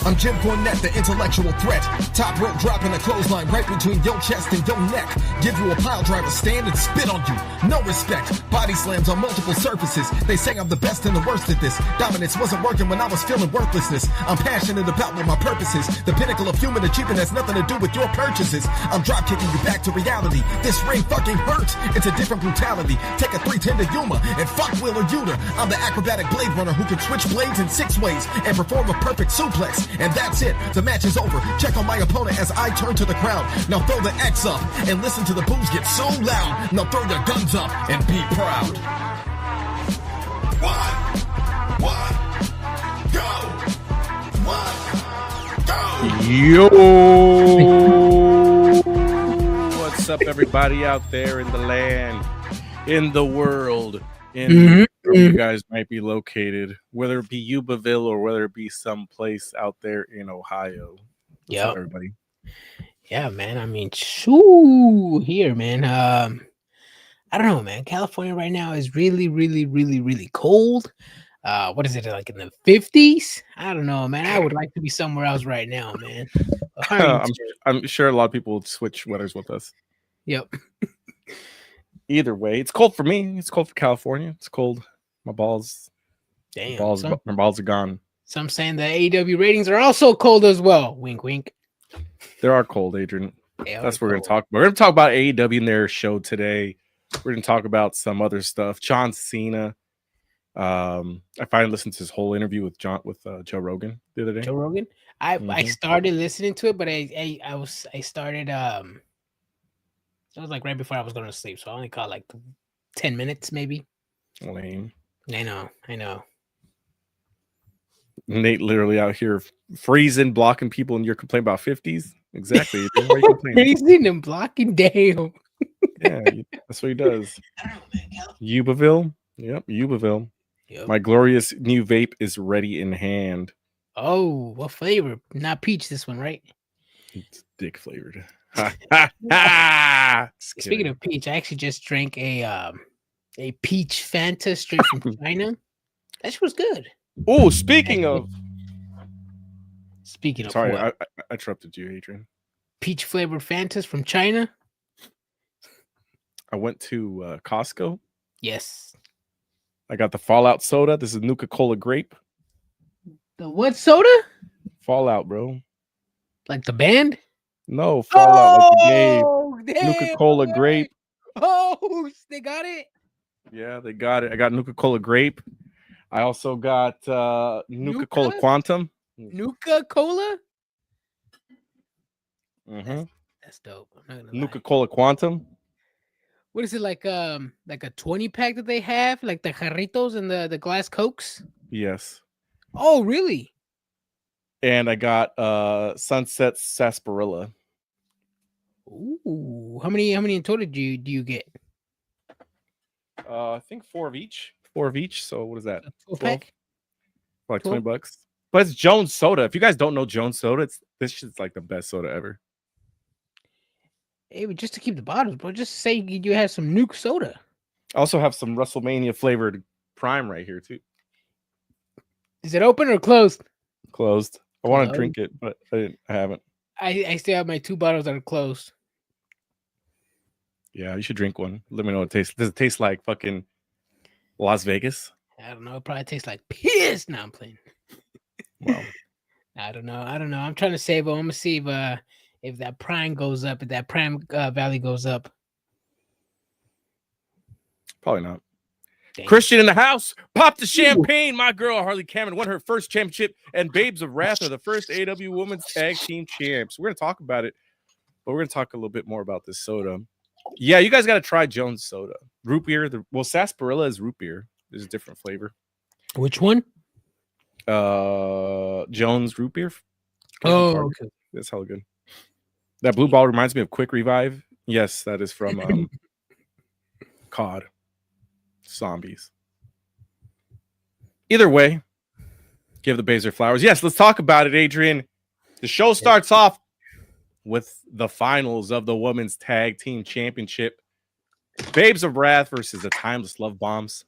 I'm Jim Cornette, the intellectual threat. Top rope dropping a clothesline right between your chest and your neck. Give you a pile driver, stand and spit on you. No respect. Body slams on multiple surfaces. They say I'm the best and the worst at this. Dominance wasn't working when I was feeling worthlessness. I'm passionate about what my purpose is. The pinnacle of human achievement has nothing to do with your purchases. I'm drop kicking you back to reality. This ring fucking hurts. It's a different brutality. Take a 310 to Yuma and fuck Wheeler Yuta. I'm the acrobatic blade runner who can switch blades in 6 ways and perform a perfect suplex. And that's it. The match is over. Check on my opponent as I turn to the crowd. Now throw the X up and listen to the boos get so loud. Now throw your guns up and be proud. One, go. One, go. Yo, what's up, everybody out there in the land, in the world, in where you guys might be located, whether it be Yubaville or whether it be someplace out there in Ohio. What's up, everybody? Yeah, man. I mean, shoo, here, man. I don't know, man. California right now is really, really, really, really cold. What is it, like in the 50s? I don't know, man. I would like to be somewhere else right now, man. I'm sure a lot of people would switch weathers with us. Yep. Either way, it's cold for me. It's cold for California. It's cold. My balls. Damn. My balls are gone. Some saying the AEW ratings are also cold as well. Wink, wink. They are cold, Adrian. That's what we're going to talk about. We're going to talk about AEW in their show today. We're going to talk about some other stuff. John Cena. I finally listened to his whole interview with Joe Rogan the other day. Joe Rogan. I started listening to it, but I started it was like right before I was going to sleep, so I only caught like 10 minutes maybe. Lame. I know. Nate literally out here freezing, blocking people, and you're complaining about 50s. Exactly. Why are you complaining? Freezing and blocking, damn. Yeah, that's what he does. Yubaville. Yep, Yubaville. Yep. My glorious new vape is ready in hand. Oh, what flavor? Not peach, this one, right? It's dick flavored. Speaking of peach, I actually just drank a peach Fanta straight from China. That shit was good. Oh, speaking of sorry, what? I interrupted you, Adrian. Peach flavored Fantas from China. I went to Costco. Yes. I got the Fallout soda. This is Nuka-Cola grape. The what soda? Fallout, bro. Like the band? No, Fallout like the game. Damn, Nuka-Cola grape. Oh, they got it? Yeah, they got it. I got Nuka-Cola grape. I also got Nuka-Cola Quantum. Nuka-Cola? Mm-hmm. That's dope. I'm not gonna Nuka-Cola Quantum. What is it, like a 20-pack that they have? Like the jarritos and the glass Cokes? Yes. Oh, really? And I got Sunset Sarsaparilla. Ooh. How many in total do you get? I think 4 of each. 4 of each. So what is that? A 12-pack? Like $20. But it's Jones Soda. If you guys don't know Jones Soda, this shit's like the best soda ever. Hey, but just to keep the bottles, bro. Just say you have some Nuke soda. I also have some WrestleMania flavored Prime right here too. Is it open or closed? Closed. I want to drink it, but I haven't. I still have my 2 bottles that are closed. Yeah, you should drink one. Let me know what it tastes. Does it taste like fucking Las Vegas? I don't know. It probably tastes like piss. No, I'm playing. Well, I don't know. I'm trying to save them. I'm gonna see if that Prime goes up, if that Prime value goes up. Probably not. Dang. Christian in the house. Pop the champagne. My girl, Harley Cameron, won her first championship, and Babes of Wrath are the first AEW Women's Tag Team Champs. We're going to talk about it, but we're going to talk a little bit more about this soda. Yeah, you guys got to try Jones Soda. Root beer. Sarsaparilla is root beer. There's a different flavor. Which one? Jones root beer. Oh, okay. That's hella good. That blue ball reminds me of Quick Revive. Yes, that is from COD. Zombies. Either way, give the Baser flowers. Yes, let's talk about it, Adrian. The show starts off with the finals of the Women's Tag Team Championship. Babes of Wrath versus the Timeless Love Bombs.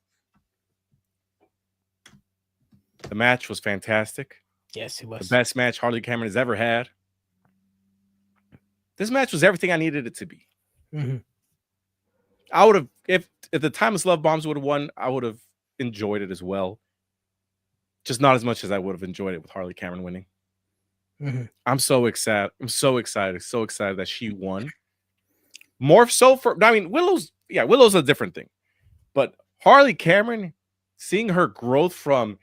The match was fantastic. Yes, it was the best match Harley Cameron has ever had. This match was everything I needed it to be. Mm-hmm. I would have, if the Timeless Love Bombs would have won, I would have enjoyed it as well. Just not as much as I would have enjoyed it with Harley Cameron winning. Mm-hmm. I'm so excited. I'm so excited that she won. More so for, I mean, Willow's a different thing. But Harley Cameron, seeing her growth from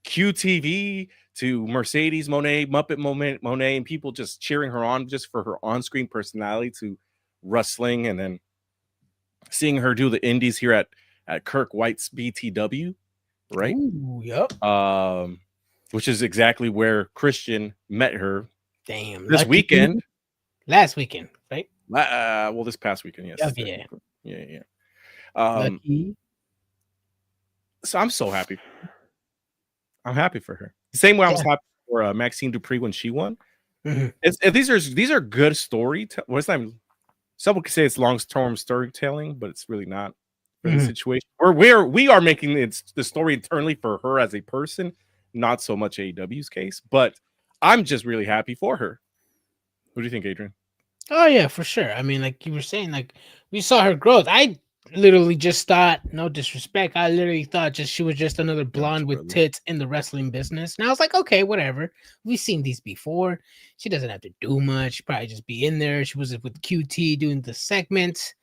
QTV to Mercedes Moné, Muppet Monet, and people just cheering her on just for her on-screen personality to wrestling, and then seeing her do the indies here at Kirk White's BTW, right? Ooh, yep. Which is exactly where Christian met her. Damn. This weekend. Last weekend, right? Well, this past weekend, yes. Oh, yeah. Yeah. Lucky. So I'm so happy. I'm happy for her. The same way I was happy for Maxine Dupree when she won. Mm-hmm. These are good story. Someone could say it's long-term storytelling, but it's really not for the situation. We are making the story internally for her as a person, not so much AEW's case. But I'm just really happy for her. What do you think, Adrian? Oh yeah, for sure. I mean, like you were saying, like we saw her growth. I literally just thought, no disrespect, I literally thought she was just another blonde with tits in the wrestling business. And I was like, okay, whatever. We've seen these before. She doesn't have to do much. She'd probably just be in there. She was with QT doing the segments.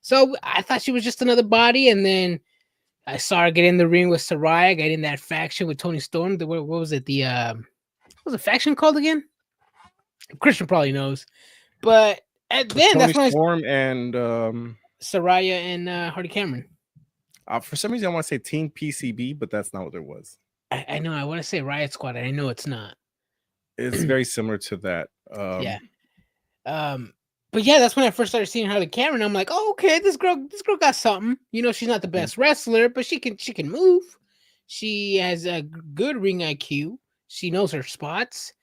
So I thought she was just another body. And then I saw her get in the ring with Saraya, get in that faction with Tony Storm. What was it? What was the faction called again? Christian probably knows. But then Tony that's when Storm and Saraya and Harley Cameron. For some reason, I want to say Team PCB, but that's not what it was. I know. I want to say Riot Squad, and I know it's not. It's very similar to that. Yeah. But yeah, that's when I first started seeing Harley Cameron. I'm like, oh, okay, this girl got something. You know, she's not the best wrestler, but she can move. She has a good ring IQ. She knows her spots.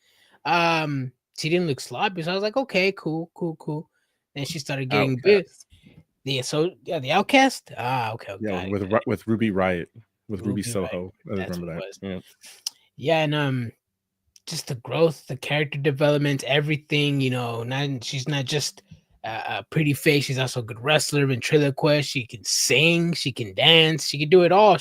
She didn't look sloppy, so I was like, okay, cool. And she started getting big. Yeah, so the Outcast. Okay. Yeah, with Ruby Riot, with Ruby Soho. I remember that. Yeah, and just the growth, the character development, everything. You know, she's not just a pretty face. She's also a good wrestler, ventriloquist. She can sing. She can dance. She can do it all.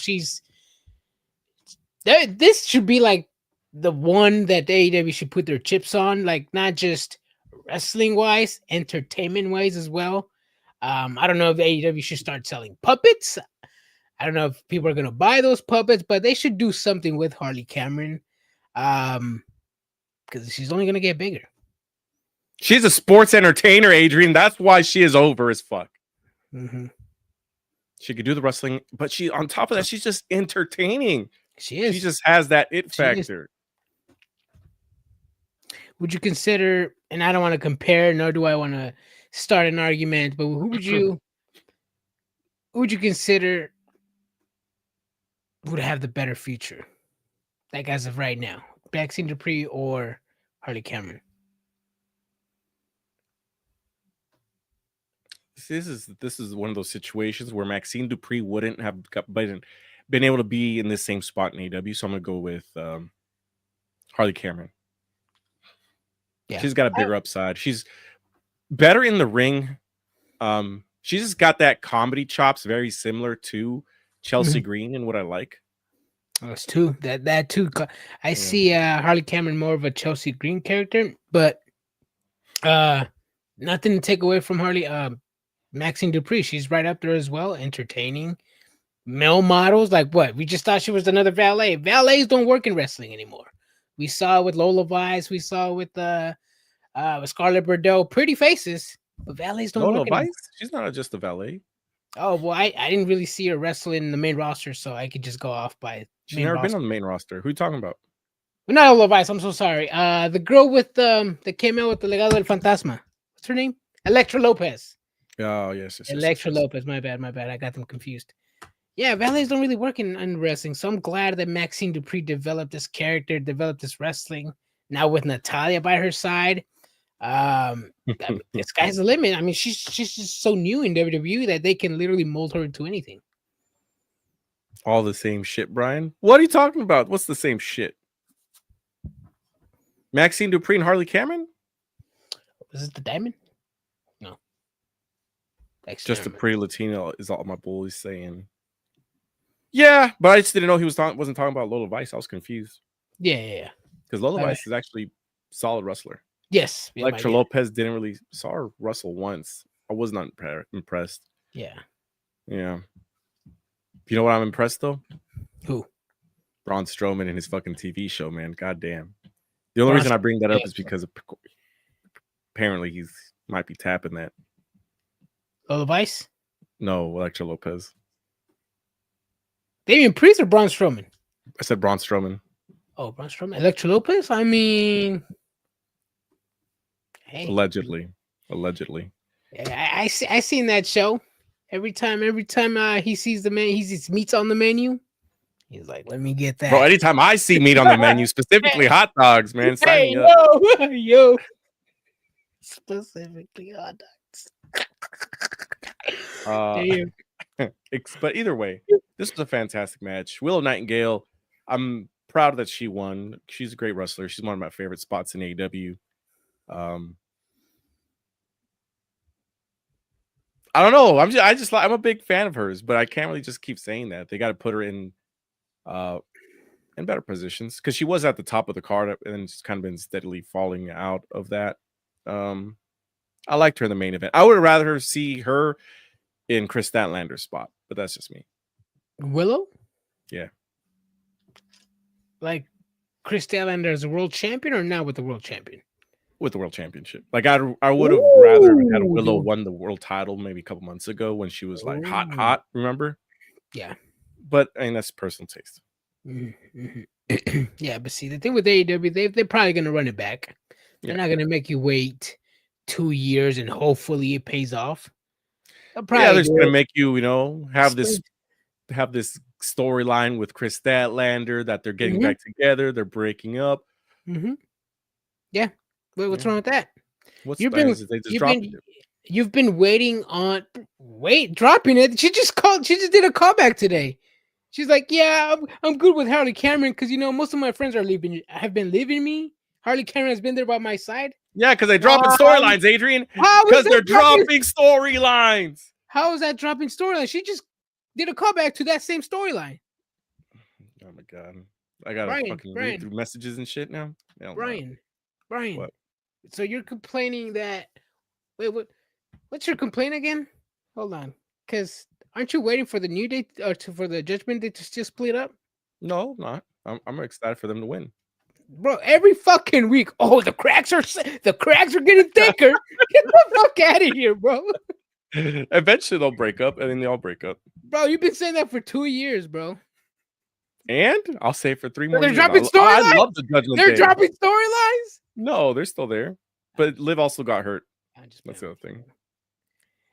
This should be like the one that AEW should put their chips on, like not just wrestling wise, entertainment wise as well. I don't know if AEW should start selling puppets. I don't know if people are going to buy those puppets, but they should do something with Harley Cameron. Because she's only going to get bigger. She's a sports entertainer, Adrian. That's why she is over as fuck. Mm-hmm. She could do the wrestling, but on top of that, she's just entertaining. She is. She just has that it factor. Would you consider, and I don't want to compare, nor do I want to start an argument, but who would you consider would have the better future? Like as of right now, Maxine Dupree or Harley Cameron? This is one of those situations where Maxine Dupree wouldn't have been able to be in the same spot in AEW. So I'm gonna go with Harley Cameron. Yeah. She's got a bigger upside. She's better in the ring. She's just got that comedy chops, very similar to Chelsea Green, and what I like. Oh, it's too that too. I see Harley Cameron more of a Chelsea Green character, but nothing to take away from Harley. Maxine Dupree, she's right up there as well, entertaining. Male models, like what? We just thought she was another valet. Valets don't work in wrestling anymore. We saw it with Lola Vice. We saw it with Scarlett Bordeaux. Pretty faces, but valets don't work anymore. She's not just a valet. Oh, well, I didn't really see her wrestling in the main roster, so I could just go off by. She's never been on the main roster. Who are you talking about? Not Lola Vice. I'm so sorry. The girl with that came out with the Legado del Fantasma. What's her name? Elektra Lopez. Oh yes. Elektra Lopez. My bad. I got them confused. Yeah, valets don't really work in wrestling, so I'm glad that Maxine Dupree developed this character, developed this wrestling. Now with Natalya by her side, the sky's the limit. I mean, she's just so new in WWE that they can literally mold her into anything. All the same shit, Brian. What are you talking about? What's the same shit? Maxine Dupree and Harley Cameron? Was it the Diamond? No. Actually, Just a pretty Latino is all my boys saying. Yeah, but I just didn't know he wasn't talking about Lola Vice. I was confused. Yeah. Because Lola Vice is actually a solid wrestler. Yes. Electra Lopez didn't really saw her wrestle once. I was not impressed. Yeah. You know what I'm impressed though? Who? Braun Strowman and his fucking TV show, man. God damn. The only reason I bring that up is because apparently he's might be tapping that. Lola Vice? No, Electra Lopez. Damian Priest or Braun Strowman? I said Braun Strowman. Oh, Braun Strowman. Electra Lopez? I mean, hey. Allegedly. Yeah, I seen that show. Every time he sees the man, he sees meats on the menu. He's like, let me get that. Bro, anytime I see meat on the menu, specifically hot dogs, man, sign me up. Yo. Specifically hot dogs. But either way, this was a fantastic match. Willow Nightingale, I'm proud that she won. She's a great wrestler. She's one of my favorite spots in AEW. I don't know. I'm a big fan of hers, but I can't really just keep saying that. They got to put her in better positions because she was at the top of the card and she's kind of been steadily falling out of that. I liked her in the main event. I would rather see her in Chris Statlander's spot, but that's just me. Willow? Yeah. Like Chris Statlander as a world champion or now with the world champion? With the world championship. Like I would have rather had Willow won the world title maybe a couple months ago when she was like hot, remember? Yeah. But I mean that's personal taste. Mm-hmm. Yeah, but see the thing with AEW, they're probably gonna run it back. They're not gonna make you wait 2 years and hopefully it pays off. They're just gonna make you, have this storyline with Chris Statlander that they're getting back together, they're breaking up. Mm-hmm. Yeah. What's wrong with that? You've been waiting on dropping it. She just did a callback today. She's like, yeah, I'm good with Harley Cameron because most of my friends have been leaving me. Harley Cameron has been there by my side. Yeah, because they're dropping storylines, Adrian. Because they're dropping storylines. How is that dropping storyline? She just did a callback to that same storyline. Oh my god. I gotta fucking read through messages and shit now. Brian. What? So you're complaining that what's your complaint again? Hold on. Because aren't you waiting for the new date or for the Judgment Day to just split up? No, not. I'm excited for them to win. Bro, every fucking week. Oh, the cracks are getting thicker. Get the fuck out of here, bro. Eventually they'll break up and then they all break up. Bro, you've been saying that for 2 years, bro. And I'll say for 3 more years. Dropping storylines? I love the Judgment Day. They're dropping storylines? No, they're still there. But Liv also got hurt. That's the other thing.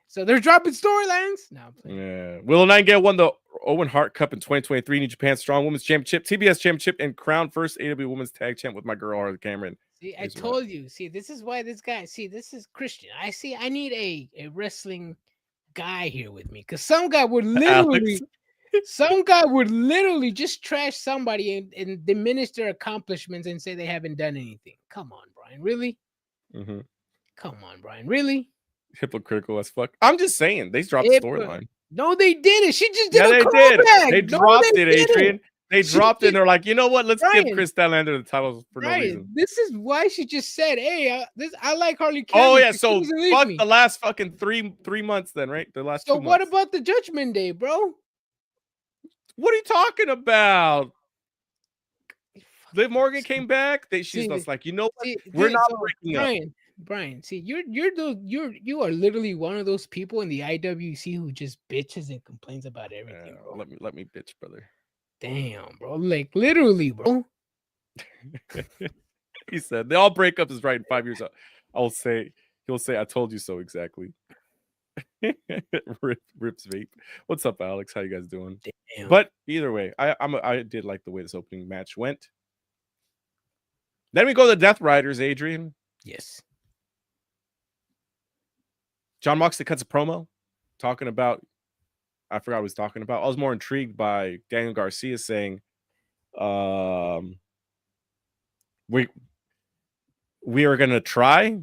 So they're dropping storylines? No. Yeah. Willow Nightingale won the Owen Hart Cup in 2023 New Japan Strong Women's Championship, TBS Championship, and crowned first AEW Women's Tag Champ with my girl Harley Cameron. See, I told you. See, this is why this guy. See, this is Christian. I need a wrestling guy here with me because some guy would literally just trash somebody and diminish their accomplishments and say they haven't done anything. Come on, Brian. Really? Mm-hmm. Come on, Brian. Really? Hypocritical as fuck. I'm just saying they dropped the storyline. No, they didn't. She just did a callback. They dropped it, Adrian. They dropped it. And they're like, you know what? Let's give Chris Statlander the title for no reason. This is why she just said, "Hey, I like Harley Cameron." Oh yeah, so fuck the last fucking three months then, right? The last. So 2 months. What about the Judgment Day, bro? What are you talking about? Liv Morgan came back. She's just like, you know what? We're not breaking up. Brian, see, you are literally one of those people in the IWC who just bitches and complains about everything. Bro. Let me bitch, brother. Damn, bro. Like literally, bro. He said they all break up is right in 5 years. He'll say, I told you so exactly. Rips vape. What's up, Alex? How you guys doing? Damn. But either way, I did like the way this opening match went. Then we go to the Death Riders, Adrian. Yes. John Moxley cuts a promo talking about, I forgot what he was talking about. I was more intrigued by Daniel Garcia saying, we are gonna try,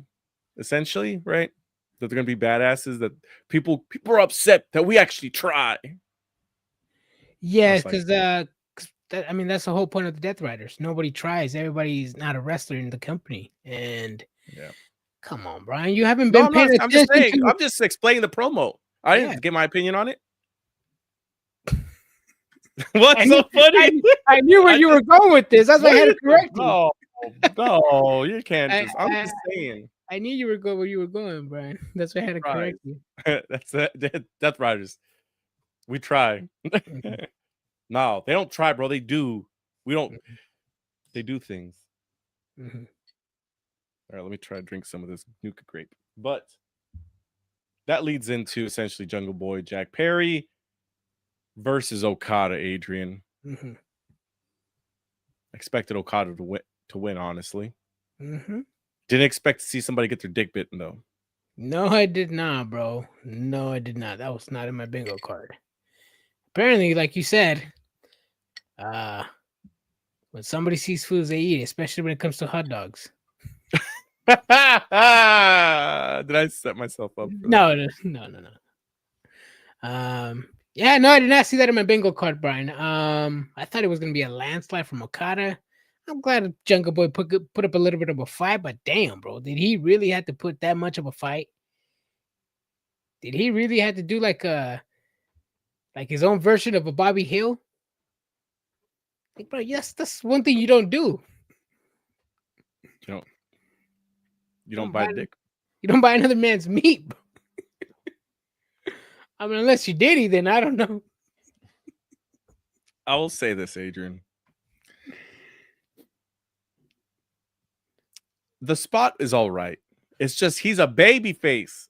essentially, right? That they're gonna be badasses. That people are upset that we actually try. Yes, like- because I mean that's the whole point of the Death Riders. Nobody tries. Everybody's not a wrestler in the company. And Yeah. come on, Brian, you haven't No, been paying I'm just attention saying. to. I'm just explaining the promo. I Yeah. didn't get my opinion on it. What's I so knew- funny? I knew where you were going with this. That's why I had to correct you. No, you can't I- just. I'm just saying. I knew you were going where you were going, Brian. That's why I had to correct you. That's it. Death Riders. We try. Mhm. No, they don't try, bro. They do. We don't. They do things. Mhm. All right, let me try to drink some of this Nuka grape. But that leads into essentially Jungle Boy Jack Perry versus Okada Adrian. Mhm. Expected Okada to win, honestly. Mhm. Didn't expect to see somebody get their dick bitten though. No, I did not, bro. No, I did not. That was not in my bingo card. Apparently, like you said, when somebody sees foods, they eat, especially when it comes to hot dogs. Did I set myself up? For No. Yeah, no, I did not see that in my bingo card, Brian. I thought it was gonna be a landslide from Okada. I'm glad Jungle Boy put up a little bit of a fight, but damn, bro, did he really have to put that much of a fight? Did he really have to do like his own version of a Bobby Hill? Like, bro, yes, that's one thing you don't do. You don't buy dick. You don't buy another man's meat, bro. I mean, unless you did, then I don't know. I will say this, Adrian. The spot is all right. It's just he's a baby face.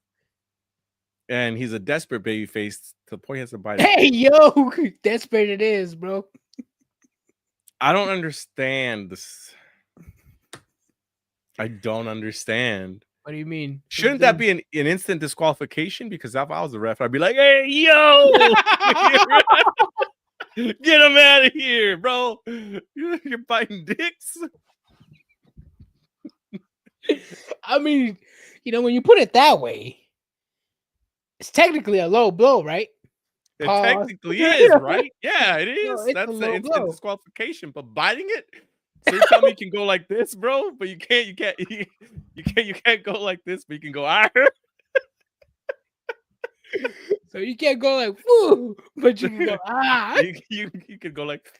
And he's a desperate baby face to the point he has to bite it. Hey, yo, desperate it is, bro. I don't understand this. I don't understand. What do you mean? Shouldn't that be an instant disqualification? Because if I was the ref, I'd be like, hey, yo, get him out of here, bro. You're biting dicks. I mean, when you put it that way, it's technically a low blow, right? It technically is, right? Yeah, it is. No, it's That's a the low instant blow. disqualification. But biting it, so you're telling me you can go like this, bro? But you can't go like this, but you can go So you can't go like woo, but you can go you could go like.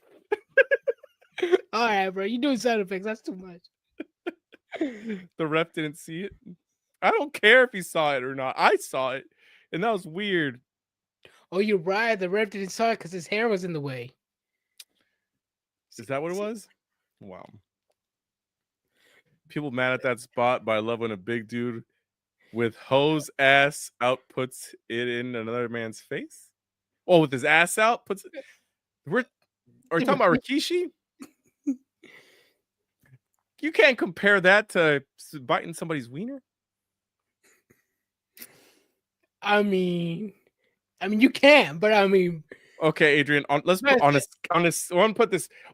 All right, bro. You doing sound effects? That's too much. The ref didn't see it. I don't care if he saw it or not. I saw it, and that was weird. Oh, you're right. The ref didn't saw it because his hair was in the way. Is that what it was? Wow. People mad at that spot, but I love when a big dude with hose ass out puts it in another man's face. Oh, with his ass out puts it. Are you talking about Rikishi? You can't compare that to biting somebody's wiener. I mean, you can, but I mean, okay, Adrian. Let's put on this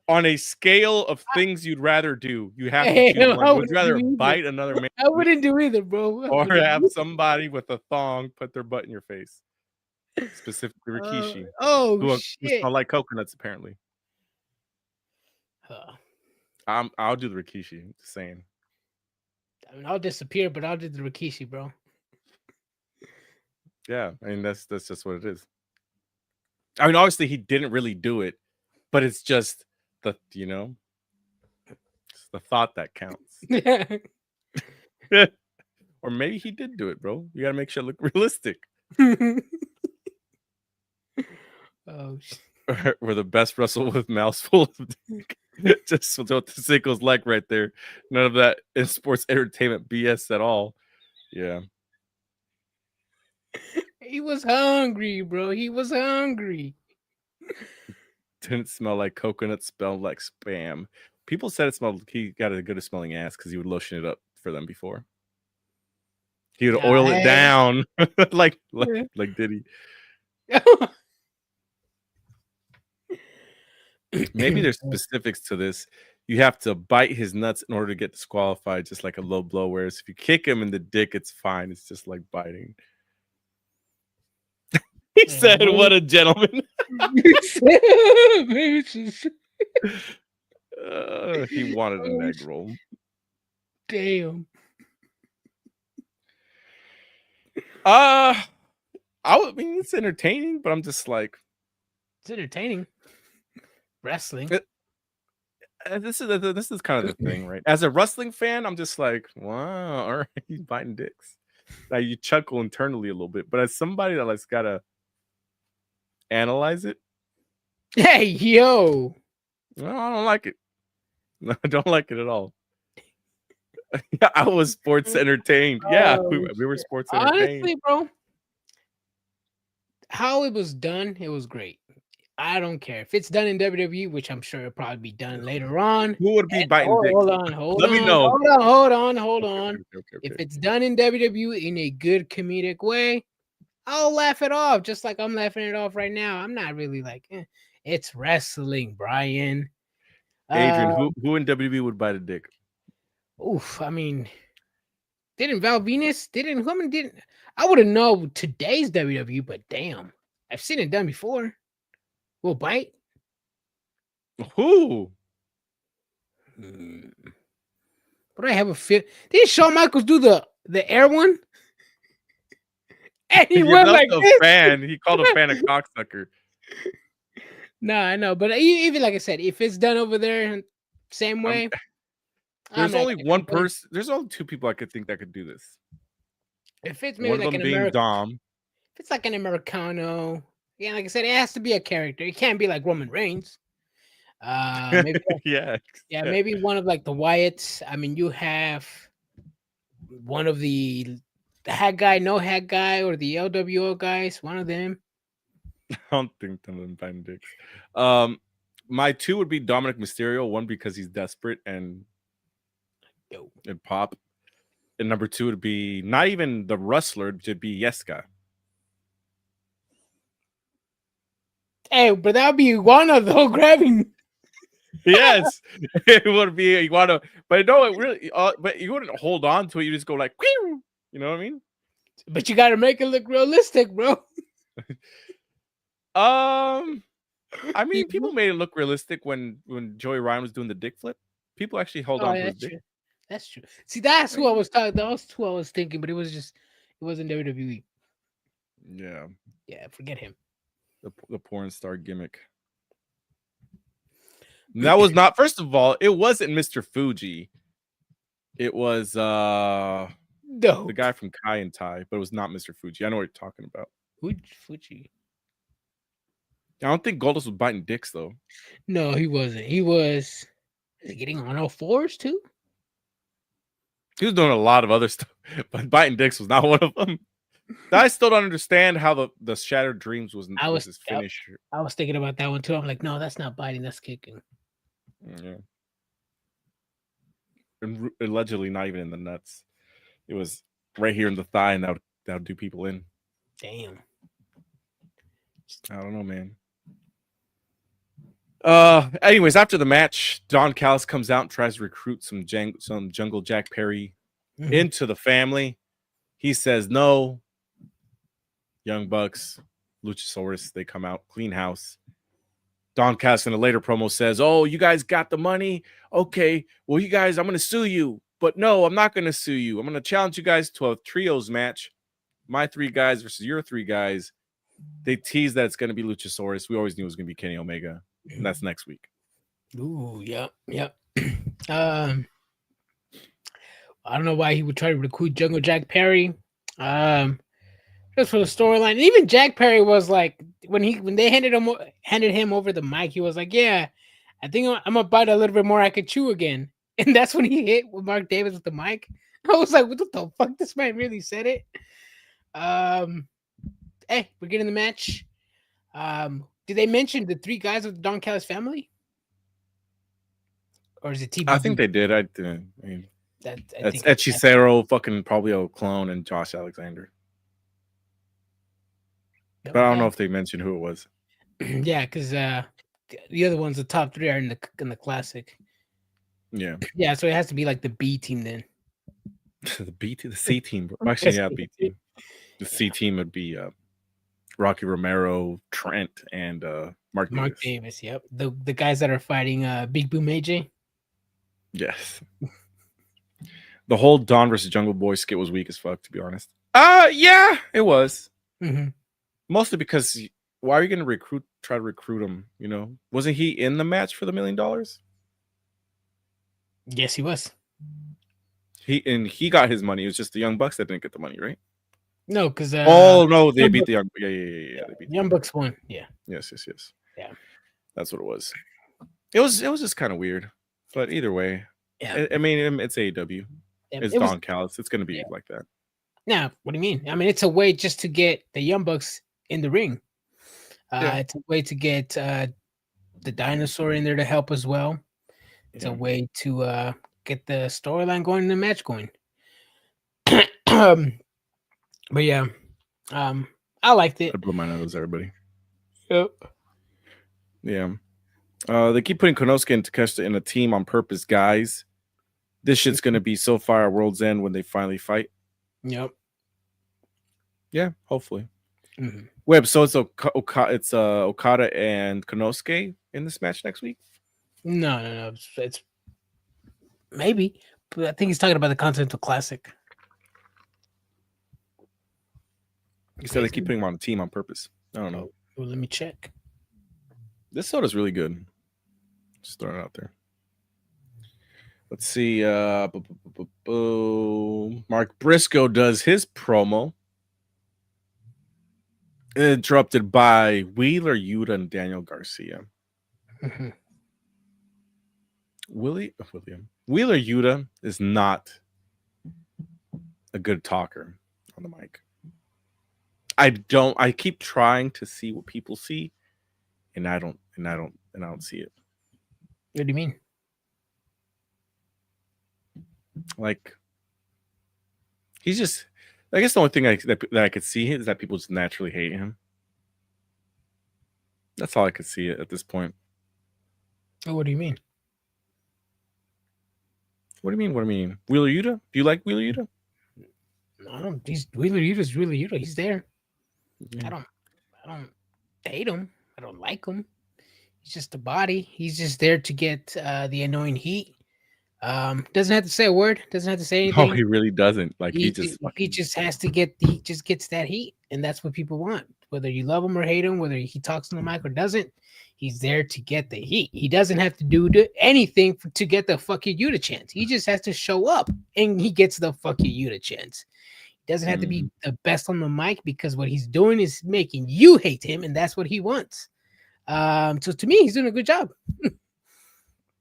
on a scale of things you'd rather do. You have to choose one. Would you rather bite another man? I wouldn't do either, bro. Or have somebody with a thong put their butt in your face? Specifically, Rikishi. Who shit! smell like coconuts, apparently. Huh. I'll do the Rikishi. Just saying. I mean, I'll disappear, but I'll do the Rikishi, bro. Yeah, I mean that's just what it is. I mean, obviously he didn't really do it, but it's just it's the thought that counts. Or maybe he did do it, bro. You gotta make sure it look realistic. Oh shit. We're the best wrestle with mouths full of dick. Just what the sickle's like right there. None of that in sports entertainment BS at all. Yeah. He was hungry, bro. He was hungry. Didn't smell like coconut, smelled like spam. People said he got a good at smelling ass because he would lotion it up for them before. He would oil it down like Diddy. Maybe there's specifics to this. you have to bite his nuts in order to get disqualified, just like a low blow. Whereas if you kick him in the dick, it's fine. It's just like biting. He said, "What a gentleman." He wanted an egg roll. Damn. I mean, it's entertaining, but I'm just like, it's entertaining. Wrestling. This is kind of the thing, right? As a wrestling fan, I'm just like, wow, all right, he's biting dicks. Like you chuckle internally a little bit, but as somebody that like's gotta analyze it, hey yo, well, I don't like it. No, I don't like it at all. I was sports entertained. Yeah, we were sports entertained. Honestly, bro, how it was done, it was great. I don't care if it's done in WWE, which I'm sure it'll probably be done later on. Who would be biting dicks? Hold on. Let me know. Hold on. Okay. If it's done in WWE in a good comedic way, I'll laugh it off, just like I'm laughing it off right now. I'm not really like, it's wrestling, Brian. Adrian, who in WWE would bite a dick? Oof, I mean, didn't Val Venus? Didn't I wouldn't know today's WWE, but damn, I've seen it done before. Will bite? Who? But I have a feel. Didn't Shawn Michaels do the air one? And he went like a this. fan. He called a fan a cocksucker. No, I know, but even like I said, if it's done over there same way, there's only one person. There's only two people I could think that could do this. If it's maybe like an American Dom. If it's like an Americano, yeah, like I said, it has to be a character. It can't be like Roman Reigns. Maybe maybe one of like the Wyatts. I mean, you have one of the hat guy, no hat guy, or the LWO guys. One of them. I don't think them biting dicks. My two would be Dominic Mysterio. One because he's desperate and pop. And number two would be not even the wrestler, to be Yeska. Hey, but that would be Iguana though grabbing. Yes, it would be Iguana, but no, it really. But you wouldn't hold on to it. You just go like, you know what I mean? But you got to make it look realistic, bro. I mean, people made it look realistic when Joey Ryan was doing the dick flip. People actually held on to his dick. That's true. See, that's who I was talking. That was who I was thinking, but it wasn't WWE. Yeah, forget him. The porn star gimmick. That was not. First of all, it wasn't Mr. Fuji. It was the guy from Kai and Tai, but it was not Mr. Fuji. I know what you're talking about. Fuji. I don't think Goldust was biting dicks though. No, he wasn't. He was getting on all fours too. He was doing a lot of other stuff, but biting dicks was not one of them. I still don't understand how the Shattered Dreams was his finisher. I was thinking about that one too. I'm like, no, that's not biting, that's kicking. Yeah. And allegedly not even in the nuts. It was right here in the thigh, and that would do people in. Damn. I don't know, man. Anyways, after the match, Don Callis comes out and tries to recruit some Jungle Jack Perry into the family. He says no. Young Bucks, Luchasaurus, they come out, clean house. Don Callis in a later promo says, "Oh, you guys got the money? Okay, well, you guys, I'm going to sue you. But no, I'm not going to sue you. I'm going to challenge you guys to a trios match. My three guys versus your three guys." They tease that it's going to be Luchasaurus. We always knew it was going to be Kenny Omega, and that's next week. Ooh, yep. I don't know why he would try to recruit Jungle Jack Perry. Just for the storyline. And even Jack Perry was like, when they handed him over the mic, he was like, "Yeah, I think I'm gonna bite a little bit more. I could chew again." And that's when he hit with Mark Davis with the mic. I was like, "What the fuck? This man really said it." Hey, we're getting the match. Did they mention the three guys of the Don Callis family? Or is it TBD? I think they did. I didn't. I mean, that's Hechicero, fucking probably a clone, and Josh Alexander. But I don't know if they mentioned who it was. Yeah, because the other ones, the top three, are in the classic. Yeah. Yeah, so it has to be like the B team then. The B team, the C team. Actually, yeah, B team. The C team would be Rocky Romero, Trent, and Mark Davis. Davis, yep. The guys that are fighting Big Boom AJ. Yes. The whole Dawn versus Jungle Boy skit was weak as fuck, to be honest. Yeah, it was. Mm-hmm. Mostly because why are you going to try to recruit him? You know, wasn't he in the match for the $1 million? Yes, he was. He got his money. It was just the Young Bucks that didn't get the money, right? No, because no, they beat the Young. Yeah. They beat Young Bucks won. Yeah. Yes. Yeah. That's what it was. It was just kind of weird, but either way, yeah. I mean, it's AEW. Yeah, it's Don Callis. It's going to be like that. Now, what do you mean? I mean, it's a way just to get the Young Bucks in the ring. It's a way to get the Dinosaur in there to help as well. It's a way to get the storyline going and the match going. But yeah, I liked it. I blew my nose, everybody. Yep. Yeah. They keep putting Konosuke and Takeshita in a team on purpose, guys. This shit's gonna be so far at World's End when they finally fight. Yep. Yeah, hopefully. Mm-hmm. Web, so it's Okada and Konosuke in this match next week? No. It's maybe, but I think he's talking about the Continental Classic. You said they keep putting him on a team on purpose. I don't know. Well, let me check. This soda's really good. Just throwing it out there. Let's see. Mark Briscoe does his promo. Interrupted by Wheeler Yuta and Daniel Garcia. Mm-hmm. Wheeler Yuta is not a good talker on the mic. I keep trying to see what people see, and I don't see it. What do you mean? Like, he's just, I guess the only thing that I could see is that people just naturally hate him. That's all I could see at this point. Oh, what do you mean? What do you mean? Wheeler Yuta? Do you like Wheeler Yuta? I don't. Wheeler Yuta's Wheeler Yuta. He's there. Yeah. I don't hate him. I don't like him. He's just a body. He's just there to get the annoying heat. Doesn't have to say a word. Doesn't have to say anything. No, he really doesn't. Like he just has to get. He just gets that heat, and that's what people want. Whether you love him or hate him, whether he talks on the mic or doesn't, he's there to get the heat. He doesn't have to do anything to get the fuck you Yuta chance. He just has to show up, and he gets the fuck you Yuta chance. He doesn't have to be the best on the mic because what he's doing is making you hate him, and that's what he wants. So to me, he's doing a good job.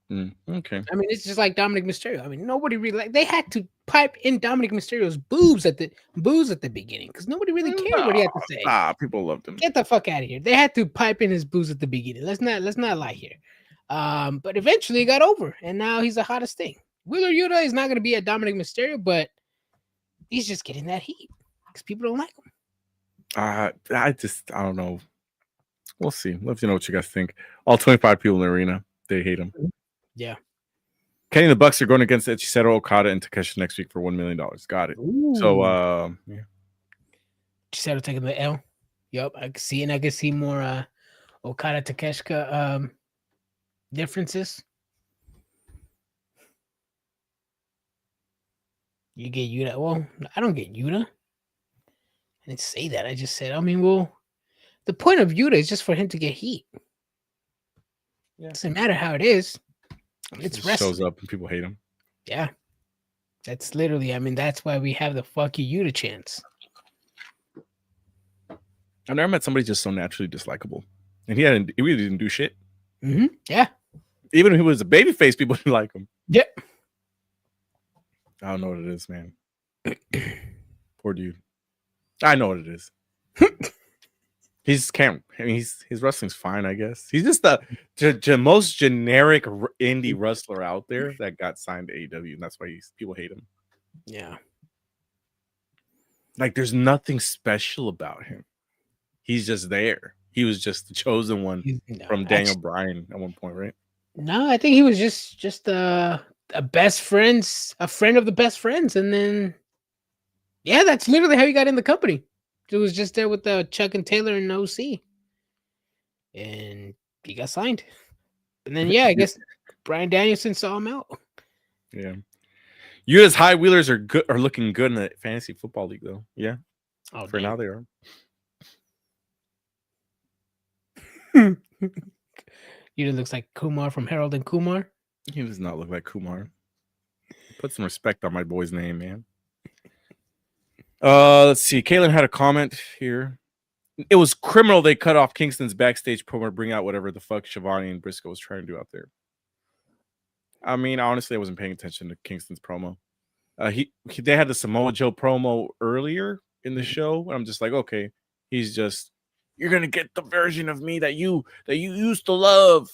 Okay. I mean, it's just like Dominic Mysterio. I mean, nobody really they had to pipe in Dominic Mysterio's booze at the beginning because nobody really cared what he had to say. People loved him. Get the fuck out of here. They had to pipe in his booze at the beginning. Let's not lie here. But eventually he got over, and now he's the hottest thing. Wheeler Yuta is not going to be a Dominic Mysterio, but he's just getting that heat because people don't like him. I don't know. We'll see. Let me know what you guys think. All 25 people in the arena, they hate him. Yeah. Kenny and the Bucks are going against Ichisetto, Okada, and Takeshi next week for $1 million. Got it. Ooh. So, yeah. Ichisetto taking the L. Yep, I can see, and I can see more Okada Takeshita differences. You get Yuta. Well, I don't get Yuta. I didn't say that. I just said, I mean, well, the point of Yuta is just for him to get heat. Yeah. Doesn't matter how it is. It's wrestling. Shows up and people hate him. Yeah. That's literally, I mean, that's why we have the fuck you Yuta chance. I've never met somebody just so naturally dislikable. And he really didn't do shit. Mm-hmm. Yeah. Even if he was a babyface, people didn't like him. Yep. I don't know what it is, man. Poor dude. I know what it is. His wrestling's fine, I guess. He's just the most generic indie wrestler out there that got signed to AEW, and that's why people hate him. Yeah. Like, there's nothing special about him. He's just there. He was just the chosen one from Daniel Bryan at one point, right? No, I think he was just a friend of the best friends, and then yeah, that's literally how he got in the company. He was just there with Chuck and Taylor and OC, and he got signed. And then yeah, I guess Bryan Danielson saw him out. Yeah, you as high wheelers are looking good in the fantasy football league though. Yeah, for now they are. You looks like Kumar from Harold and Kumar. He does not look like Kumar. Put some respect on my boy's name, man. Let's see. Kaylin had a comment here. It was criminal they cut off Kingston's backstage promo to bring out whatever the fuck Shivani and Briscoe was trying to do out there. I mean, honestly, I wasn't paying attention to Kingston's promo. They had the Samoa Joe promo earlier in the show, and I'm just like, okay, he's just, you're gonna get the version of me that you used to love.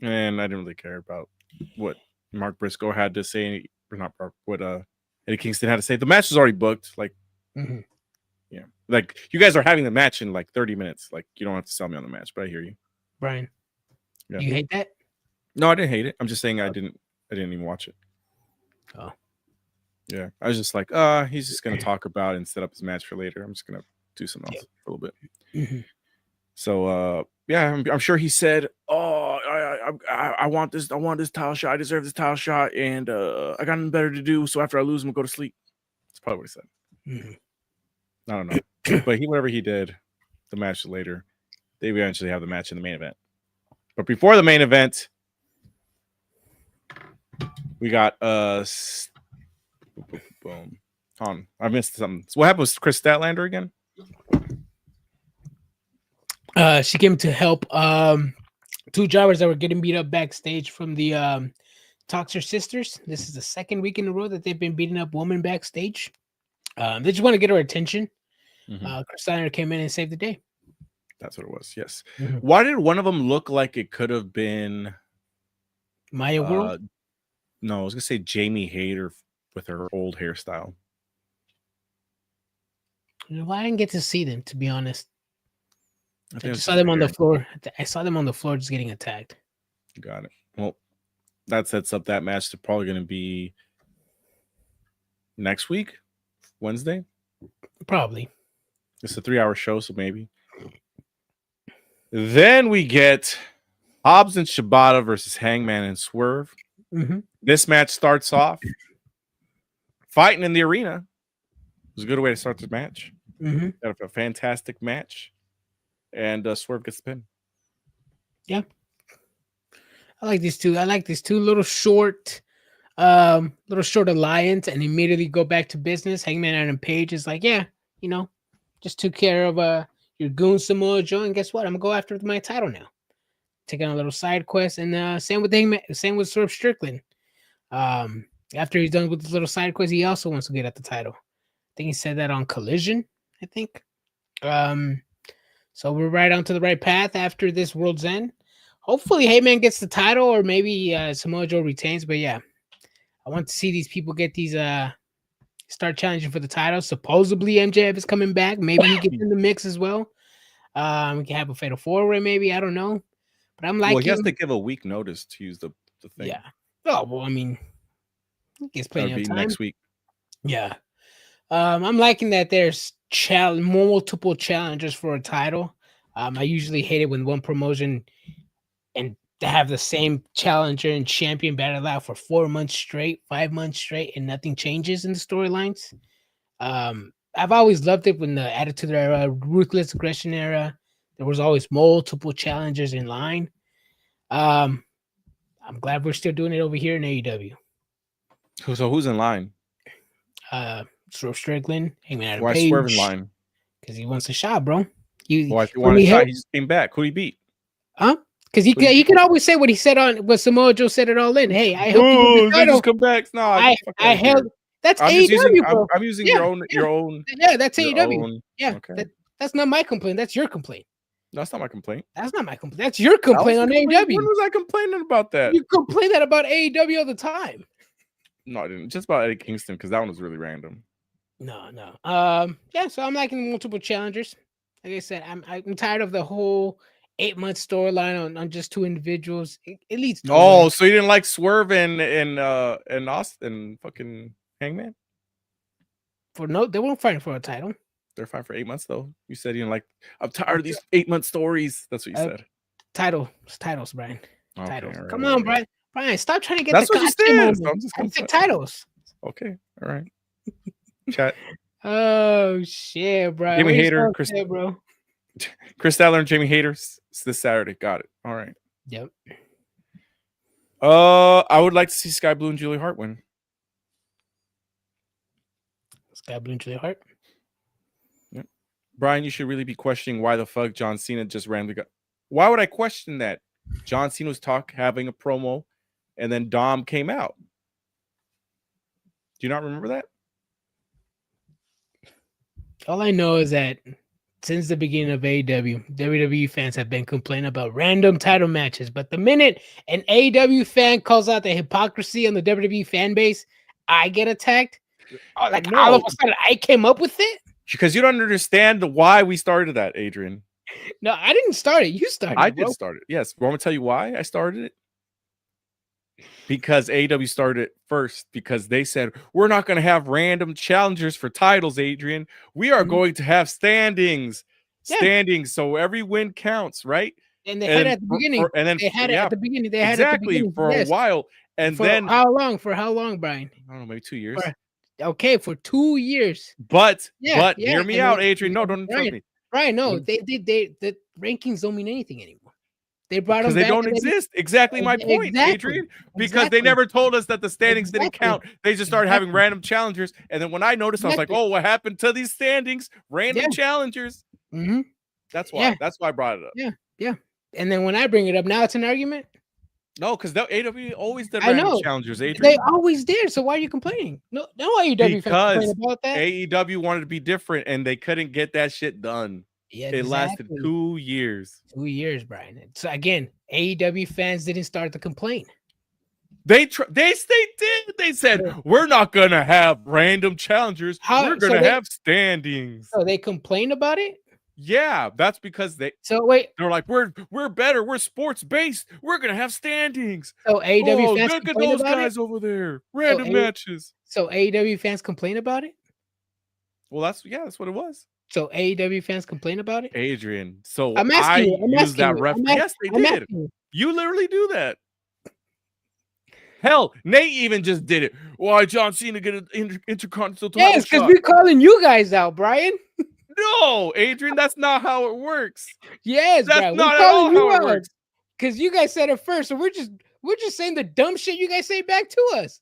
And I didn't really care about what Mark Briscoe had to say, or not Mark, what Eddie Kingston had to say. The match was already booked. Like, yeah, like you guys are having the match in like 30 minutes. Like, you don't have to sell me on the match, but I hear you, Brian. Yeah. You hate that? No, I didn't hate it. I'm just saying I didn't even watch it. Oh, yeah, I was just like, he's just gonna talk about it and set up his match for later. I'm just gonna do something else for a little bit. So, yeah, I'm sure he said, "Oh, I want this title shot. I deserve this title shot, and I got nothing better to do. So after I lose, I'm gonna go to sleep." That's probably what he said. I don't know, but whatever he did, the match later, they eventually have the match in the main event. But before the main event, we got boom. Hold on, I missed something. So what happened with Chris Statlander again? She came to help two jobbers that were getting beat up backstage from the Toxer Sisters. This is the second week in a row that they've been beating up women backstage. They just want to get her attention. Chris Steiner came in and saved the day. That's what it was. Yes. Why did one of them look like it could have been Maya World? No, I was gonna say Jamie Hayter with her old hairstyle. Well, I didn't get to see them, to be honest. I just saw them on the floor. I saw them on the floor just getting attacked. Got it. Well, that sets up that match to probably going to be next week, Wednesday. Probably. It's a 3-hour show, so maybe. Then we get Hobbs and Shibata versus Hangman and Swerve. This match starts off fighting in the arena. It was a good way to start the match. Got a fantastic match. And Swerve gets the pin. Yeah. I like these two. I like these two little short alliance, and immediately go back to business. Hangman Adam Page is like, yeah, just took care of your goon Samoa Joe, and guess what? I'm gonna go after my title now. Taking a little side quest, and same with Hangman, same with Swerve Strickland. After he's done with his little side quest, he also wants to get at the title. I think he said that on Collision. I think. So we're right onto the right path after this World's End. Hopefully Heyman gets the title, or maybe Samoa Joe retains. But yeah, I want to see these people get these start challenging for the title. Supposedly MJF is coming back. Maybe he gets in the mix as well. We can have a fatal 4-way, maybe. I don't know. But I'm like, well, he has to give a week notice to use the thing. Yeah. Oh well, I mean, he gets plenty of time next week. Yeah. I'm liking that there's multiple challengers for a title. I usually hate it when one promotion and to have the same challenger and champion battle out for 4 months straight, 5 months straight, and nothing changes in the storylines. I've always loved it when the Attitude Era, Ruthless Aggression Era, there was always multiple challengers in line. I'm glad we're still doing it over here in AEW. So who's in line? Swerve Strickland, Hangman Adam Why Page. Swerve in line? Because he wants a shot, bro. Why if he wanted a shot, he just came back. Who he beat? Huh? Because he could always say what he said on what Samoa Joe said it all in. Hey, I helped you with the title. Just come back. No, I held. That's AEW, bro. I'm using your own. Yeah, that's AEW. Own, yeah, okay. That's not my complaint. That's your complaint. That's not my complaint. That's not my complaint. That's your complaint on AEW. When was I complaining about that? You complain that about AEW all the time. No, I didn't. Just about Eddie Kingston, because that one was really random. No. Yeah, so I'm liking multiple challengers. Like I said, I'm tired of the whole 8-month storyline on just two individuals. It leads Oh, nowhere. so you didn't like Swerve and Austin fucking Hangman? They weren't fighting for a title. They're fine for 8 months though. You said you didn't like. I'm tired of these 8-month stories. That's what you said. Titles, Brian. Okay, Titles. all right, Come all on, right. Brian. Brian, stop trying to get That's the what you gotcha said. moment. So I'm just I gonna said say titles. okay, all right. Chat. Oh shit, Brian. Jamie What you Hayter, supposed Chris, to say, bro. Chris Statler and Jamie Hayter this Saturday. Got it. All right. Yep. I would like to see Sky Blue and Julie Hart win. Sky Blue and Julia Hart. Yep. Brian, you should really be questioning why the fuck John Cena just randomly got. Why would I question that? John Cena was having a promo, and then Dom came out. Do you not remember that? All I know is that since the beginning of AEW, WWE fans have been complaining about random title matches. But the minute an AEW fan calls out the hypocrisy on the WWE fan base, I get attacked. All of a sudden, I came up with it? Because you don't understand why we started that, Adrian. No, I didn't start it. You started it. I did start it. Yes. Want me to tell you why I started it? Because AEW started it first, because they said, we're not going to have random challengers for titles, Adrian. We are going to have standings. Standings. So every win counts, right? And they had it at the beginning. They had it at the beginning. For a while. And then how long? For how long, Brian? I don't know, maybe 2 years. For 2 years. But hear me out, Adrian. No, don't interrupt me. Brian, no, the rankings don't mean anything anymore. They brought them because they don't exist. Exactly my point, Adrian. Because they never told us that the standings didn't count. They just started having random challengers. And then when I noticed, I was like, oh, what happened to these standings? Random challengers. Mm-hmm. That's why. That's why I brought it up. Yeah. And then when I bring it up, now it's an argument. No, because AEW always did random challengers, Adrian. They always did. So why are you complaining? No AEW fans complain about that. AEW wanted to be different, and they couldn't get that shit done. Yeah, it lasted 2 years. 2 years, Brian. So again, AEW fans didn't start to complain. They did. They said we're not gonna have random challengers. We're gonna have standings. So they complained about it. Yeah, that's because they're like we're better. We're sports based. We're gonna have standings. So AEW fans look at those guys over there. Random matches. So AEW fans complain about it. Well, that's what it was. So AEW fans complain about it? Adrian. So I'm asking you. Yes, they did. You literally do that. Hell, Nate even just did it. Why John Cena get an intercontinental title? Yes, because we're calling you guys out, Brian. No, Adrian, that's not how it works. Yes, that's not at all how it works. Because you guys said it first, so we're just saying the dumb shit you guys say back to us.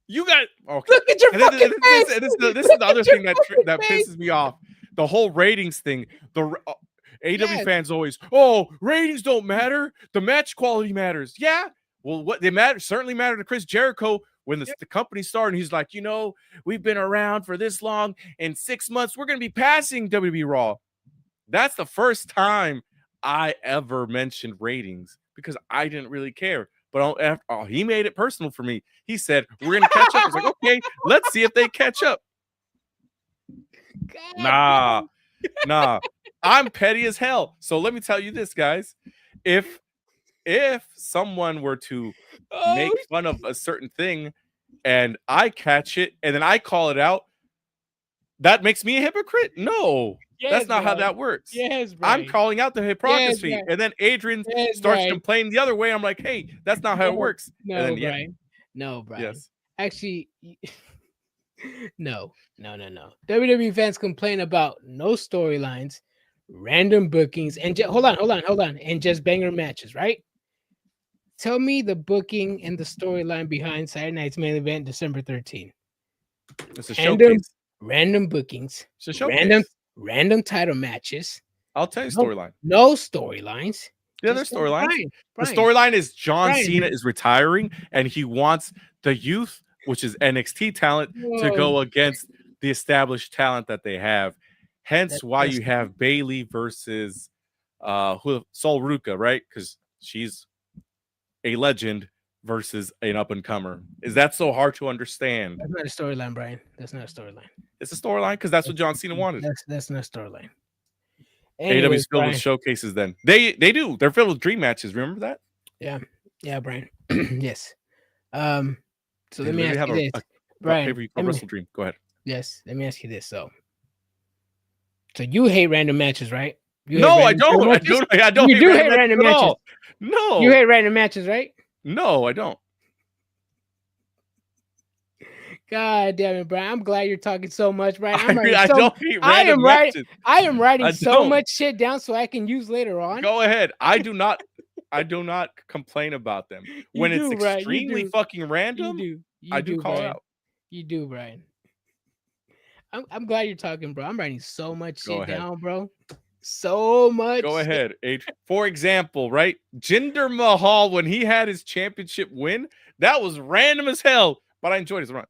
You got okay. Look at your fucking face. This is the other thing that pisses me off. The whole ratings thing. The AEW fans always, ratings don't matter. The match quality matters. Yeah. Well, what they certainly matter to Chris Jericho when the company started. He's like, we've been around for this long. In 6 months, we're going to be passing WWE Raw. That's the first time I ever mentioned ratings because I didn't really care. But he made it personal for me. He said, we're going to catch up. I was like, okay, let's see if they catch up. God. Nah. I'm petty as hell. So let me tell you this, guys. If someone were to make fun of a certain thing and I catch it and then I call it out, that makes me a hypocrite? No. That's not how that works. Yes, Brian. I'm calling out the hypocrisy. And then Adrian starts complaining the other way. I'm like, hey, that's not how it works. No, Brian. No, Brian. Yes. Actually, no. WWE fans complain about no storylines, random bookings, and hold on, and just banger matches, right? Tell me the booking and the storyline behind Saturday Night's main event, December 13th. It's a showcase. Random bookings. It's a showcase. Random title matches. I'll tell you storyline. No storylines. Yeah, there's storylines. The storyline is John Cena is retiring and he wants the youth, which is NXT talent, to go against the established talent that they have. Hence why you have Bayley versus Sol Ruka, right? Because she's a legend versus an up-and-comer. Is that so hard to understand? That's not a storyline, Brian. That's not a storyline. It's a storyline because that's what John Cena wanted. That's not a storyline. Anyways, AEW's filled with Brian. showcases. Then they do. They're filled with dream matches. Remember that? Yeah, Brian. Yes. So They let me literally ask have you this, a Brian. pay-per-view called Wrestle Dream. Go ahead. Yes, let me ask you this. So you hate random matches, right? No, I don't. I don't You hate do random hate random matches at matches. all. No, You hate random matches, right? no, I don't. God damn it, Brian. I'm glad you're talking so much, Brian. I don't hate random matches. I am writing I so don't. much shit down so I can use later on. Go ahead. I do not complain about them. When it's Brian. extremely fucking random, I do call Brian. it out. You do, Brian. I'm glad you're talking, bro. I'm writing so much shit down, bro. So much. Go ahead, Adrian. For example, right? Jinder Mahal, when he had his championship win, that was random as hell, but I enjoyed his run.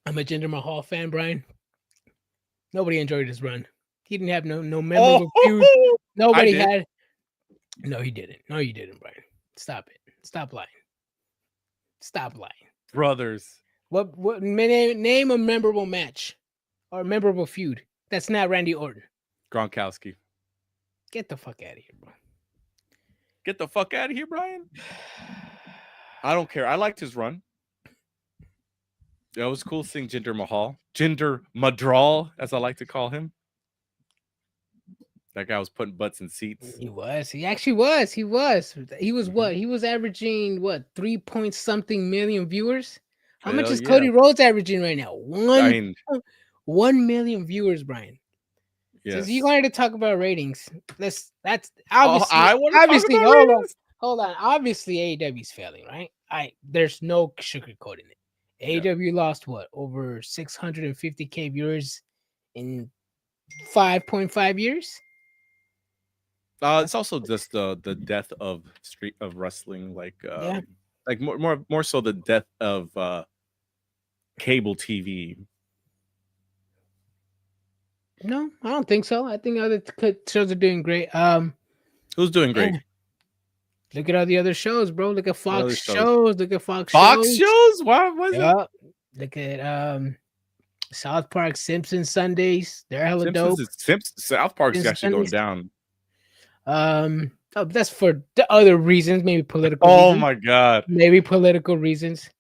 I'm a Jinder Mahal fan, Brian. Nobody enjoyed his run. He didn't have no memorable feud. Nobody had. No, he didn't. No, you didn't, Brian. Stop it. Stop lying. Stop lying. Brothers. What name a memorable match or a memorable feud that's not Randy Orton? Gronkowski. Get the fuck out of here, bro. Get the fuck out of here, Brian. I don't care. I liked his run. It was cool seeing Jinder Mahal. Jinder Madral, as I like to call him. That guy was putting butts in seats. He was. He actually was. He was. He was what? He was averaging what? 3-point-something million viewers. How much is Cody Rhodes averaging right now? 1 million viewers, Brian. Yes. So you wanted to talk about ratings. That's obviously. I want to talk about ratings. Hold on. Obviously, AEW is failing, right? There's no sugarcoating it. AEW lost what? Over 650K viewers in 5.5 years. It's also just the death of wrestling, like more so the death of cable TV. No, I don't think so. I think other shows are doing great. Who's doing great? Look at all the other shows, bro. Look at Fox shows. Look at Fox shows. Why was it? Look at South Park, Simpsons Sundays. They're hella dope. South Park's actually going down. That's for the other reasons, maybe political. Oh my god, maybe political reasons.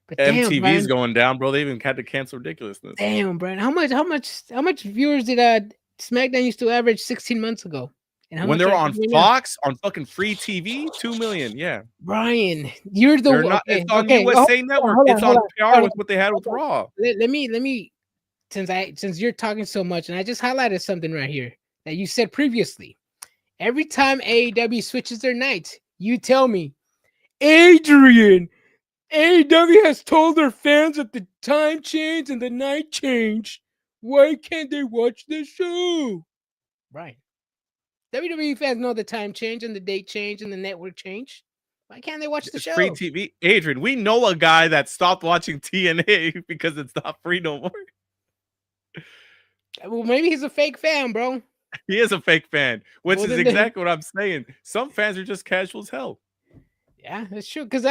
But MTV's going down, bro. They even had to cancel Ridiculousness. Damn, Brian. How much viewers did SmackDown used to average 16 months ago? And when they were on Fox on fucking free TV, 2 million. Yeah, Brian, you're the one. It's on USA Network. It's on par with what they had with Raw. Let me since you're talking so much, and I just highlighted something right here that you said previously. Every time AEW switches their nights, you tell me, Adrian, AEW has told their fans that the time change and the night change. Why can't they watch the show? Right. WWE fans know the time change and the date change and the network change. Why can't they watch the show? Free TV. Adrian, we know a guy that stopped watching TNA because it's not free no more. Well, maybe he's a fake fan, bro. He is a fake fan, which is exactly what I'm saying. Some fans are just casual as hell. Yeah, that's true. Because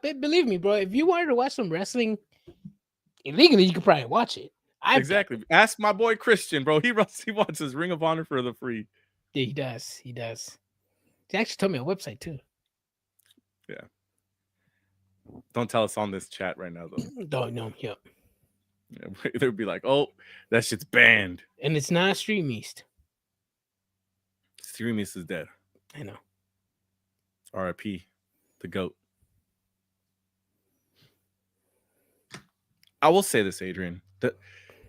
believe me, bro, if you wanted to watch some wrestling illegally, you could probably watch it. Exactly. Ask my boy Christian, bro. He wants his Ring of Honor for the free. Yeah, he does. He does. He actually told me a website too. Yeah. Don't tell us on this chat right now, though. Don't know. Yeah. They'd be like, "Oh, that shit's banned," and it's not Stream East. Stream East is dead. I know. R.I.P. the GOAT. I will say this, Adrian.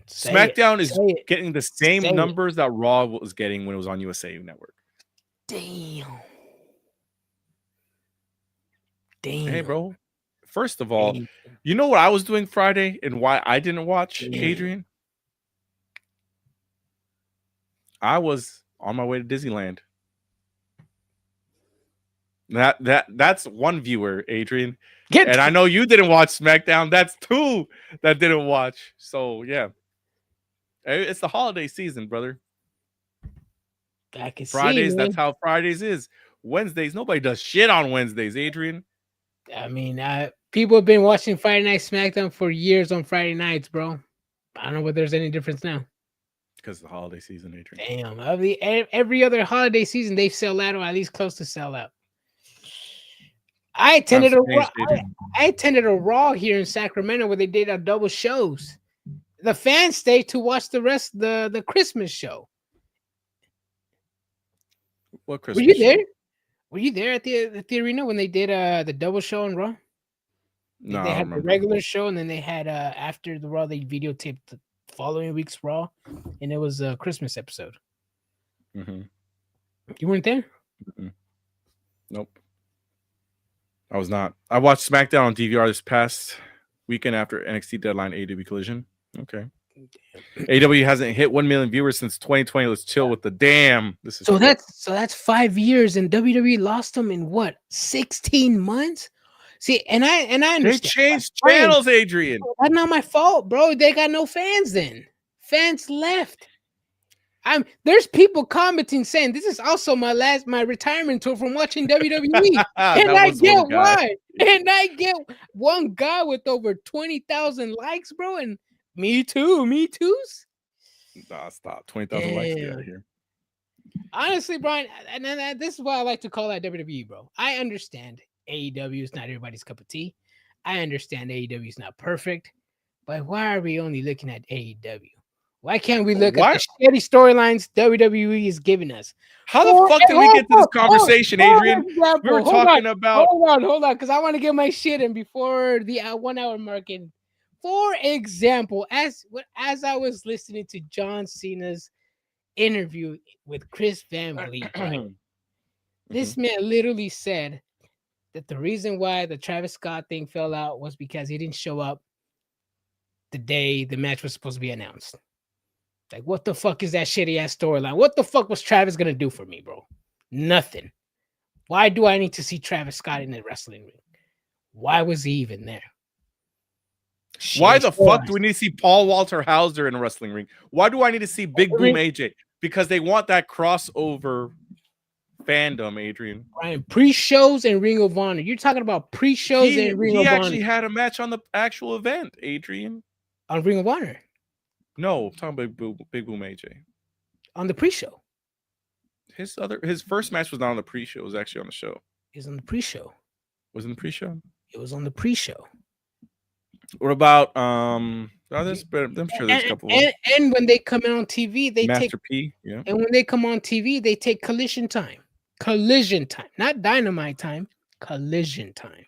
SmackDown is getting the same numbers that Raw was getting when it was on USA Network. Damn. Hey, bro. First of all, you know what I was doing Friday and why I didn't watch, Adrian? I was on my way to Disneyland. That's one viewer, Adrian. And I know you didn't watch SmackDown. That's two that didn't watch. So, yeah. It's the holiday season, brother. Fridays, that's how Fridays is. Wednesdays, nobody does shit on Wednesdays, Adrian. I mean, people have been watching Friday Night SmackDown for years on Friday nights, bro. I don't know whether there's any difference now. Because of the holiday season, Adrian. Damn, every other holiday season they sell out or at least close to sell out. I attended a Raw here in Sacramento where they did a double shows. The fans stayed to watch the rest of the Christmas show. What Christmas? Were you there? Were you there at the arena when they did the double show on Raw? No, they had the regular show and then they had after the Raw they videotaped the following week's Raw, and it was a Christmas episode. Mm-hmm. You weren't there? Mm-hmm. Nope. I was not. I watched SmackDown on DVR this past weekend after NXT Deadline AEW Collision. Okay. AEW hasn't hit 1 million viewers since 2020. Let's chill with the damn. This is so that's 5 years, and WWE lost them in what 16 months. See, and I understand. They changed channels, Adrian. That's not my fault, bro. They got no fans then. Fans left. There's people commenting saying this is also my retirement tour from watching WWE. And I get why. And I get one guy with over 20,000 likes, bro. And me too. Me too's. Nah, stop. 20,000 likes. Get out of here. Honestly, Brian, and this is why I like to call that WWE, bro. I understand AEW is not everybody's cup of tea. I understand AEW is not perfect. But why are we only looking at AEW? Why can't we look at the shitty storylines WWE is giving us? How the fuck did we get to this conversation, Adrian? We were talking about... Hold on, because I want to get my shit in before the 1 hour mark. And for example, as I was listening to John Cena's interview with Chris Van Vliet, right? This man literally said that the reason why the Travis Scott thing fell out was because he didn't show up the day the match was supposed to be announced. Like, what the fuck is that shitty ass storyline? What the fuck was Travis gonna do for me, bro? Nothing. Why do I need to see Travis Scott in the wrestling ring? Why was he even there? Why the fuck do we need to see Paul Walter Hauser in a wrestling ring? Why do I need to see Big Boom AJ? Because they want that crossover fandom, Adrian. Brian, pre-shows and Ring of Honor. You're talking about pre-shows and Ring of Honor. He actually had a match on the actual event, Adrian. On Ring of Honor? No, I'm talking about Big Boom AJ. On the pre-show. His first match was not on the pre-show. It was actually on the show. It was on the pre-show. Was it in the pre-show? It was on the pre-show. What about I'm sure there's a couple. And when they come in on TV, they Master take P. Yeah. And when they come on TV, they take collision time. Collision time, not Dynamite time. Collision time.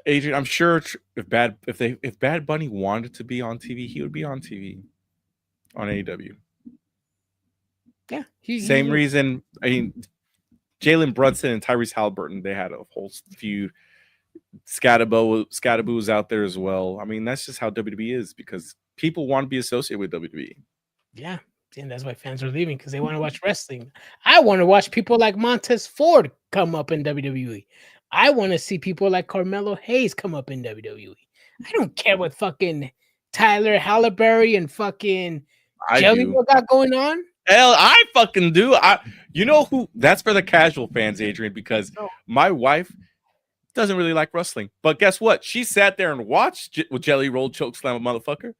Adrian, I'm sure if Bad Bunny wanted to be on TV, he would be on TV on AEW. Yeah, same reason. I mean, Jalen Brunson and Tyrese Halliburton, they had a whole feud. Scatterboo was out there as well. I mean, that's just how WWE is because people want to be associated with WWE. Yeah, and that's why fans are leaving because they want to watch wrestling. I want to watch people like Montez Ford come up in WWE. I want to see people like Carmelo Hayes come up in WWE. I don't care what fucking Tyler Halliburton and fucking Jelly got going on. Hell, I fucking do. You know who? That's for the casual fans, Adrian, because my wife doesn't really like wrestling. But guess what? She sat there and watched with Jelly Roll chokeslam a motherfucker.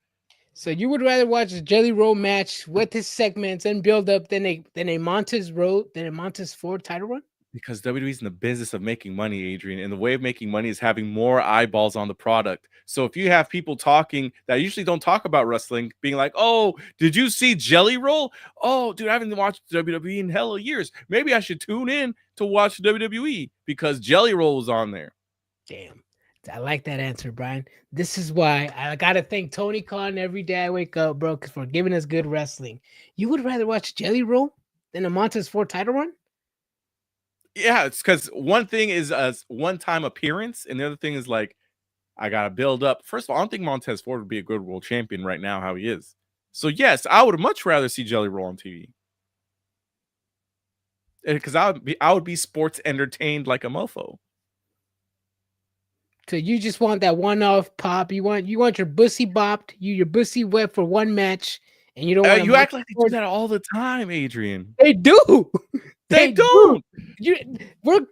So you would rather watch a Jelly Roll match with his segments and build up than a Montez Ford title run? Because WWE's in the business of making money, Adrian, and the way of making money is having more eyeballs on the product. So if you have people talking that usually don't talk about wrestling, being like, "Oh, did you see Jelly Roll? Oh, dude, I haven't watched WWE in hella years. Maybe I should tune in to watch WWE because Jelly Roll was on there." Damn, I like that answer, Brian. This is why I gotta thank Tony Khan every day I wake up, bro, for giving us good wrestling. You would rather watch Jelly Roll than a Montez Ford title run? Yeah, it's because one thing is a one-time appearance, and the other thing is like, I gotta build up. First of all, I don't think Montez Ford would be a good world champion right now, how he is. So yes, I would much rather see Jelly Roll on TV. Because I would be sports entertained like a mofo. So you just want that one-off pop. You want your bussy bopped, your bussy wet for one match, and you don't want you act like they do that all the time, Adrian. They do. They don't. We're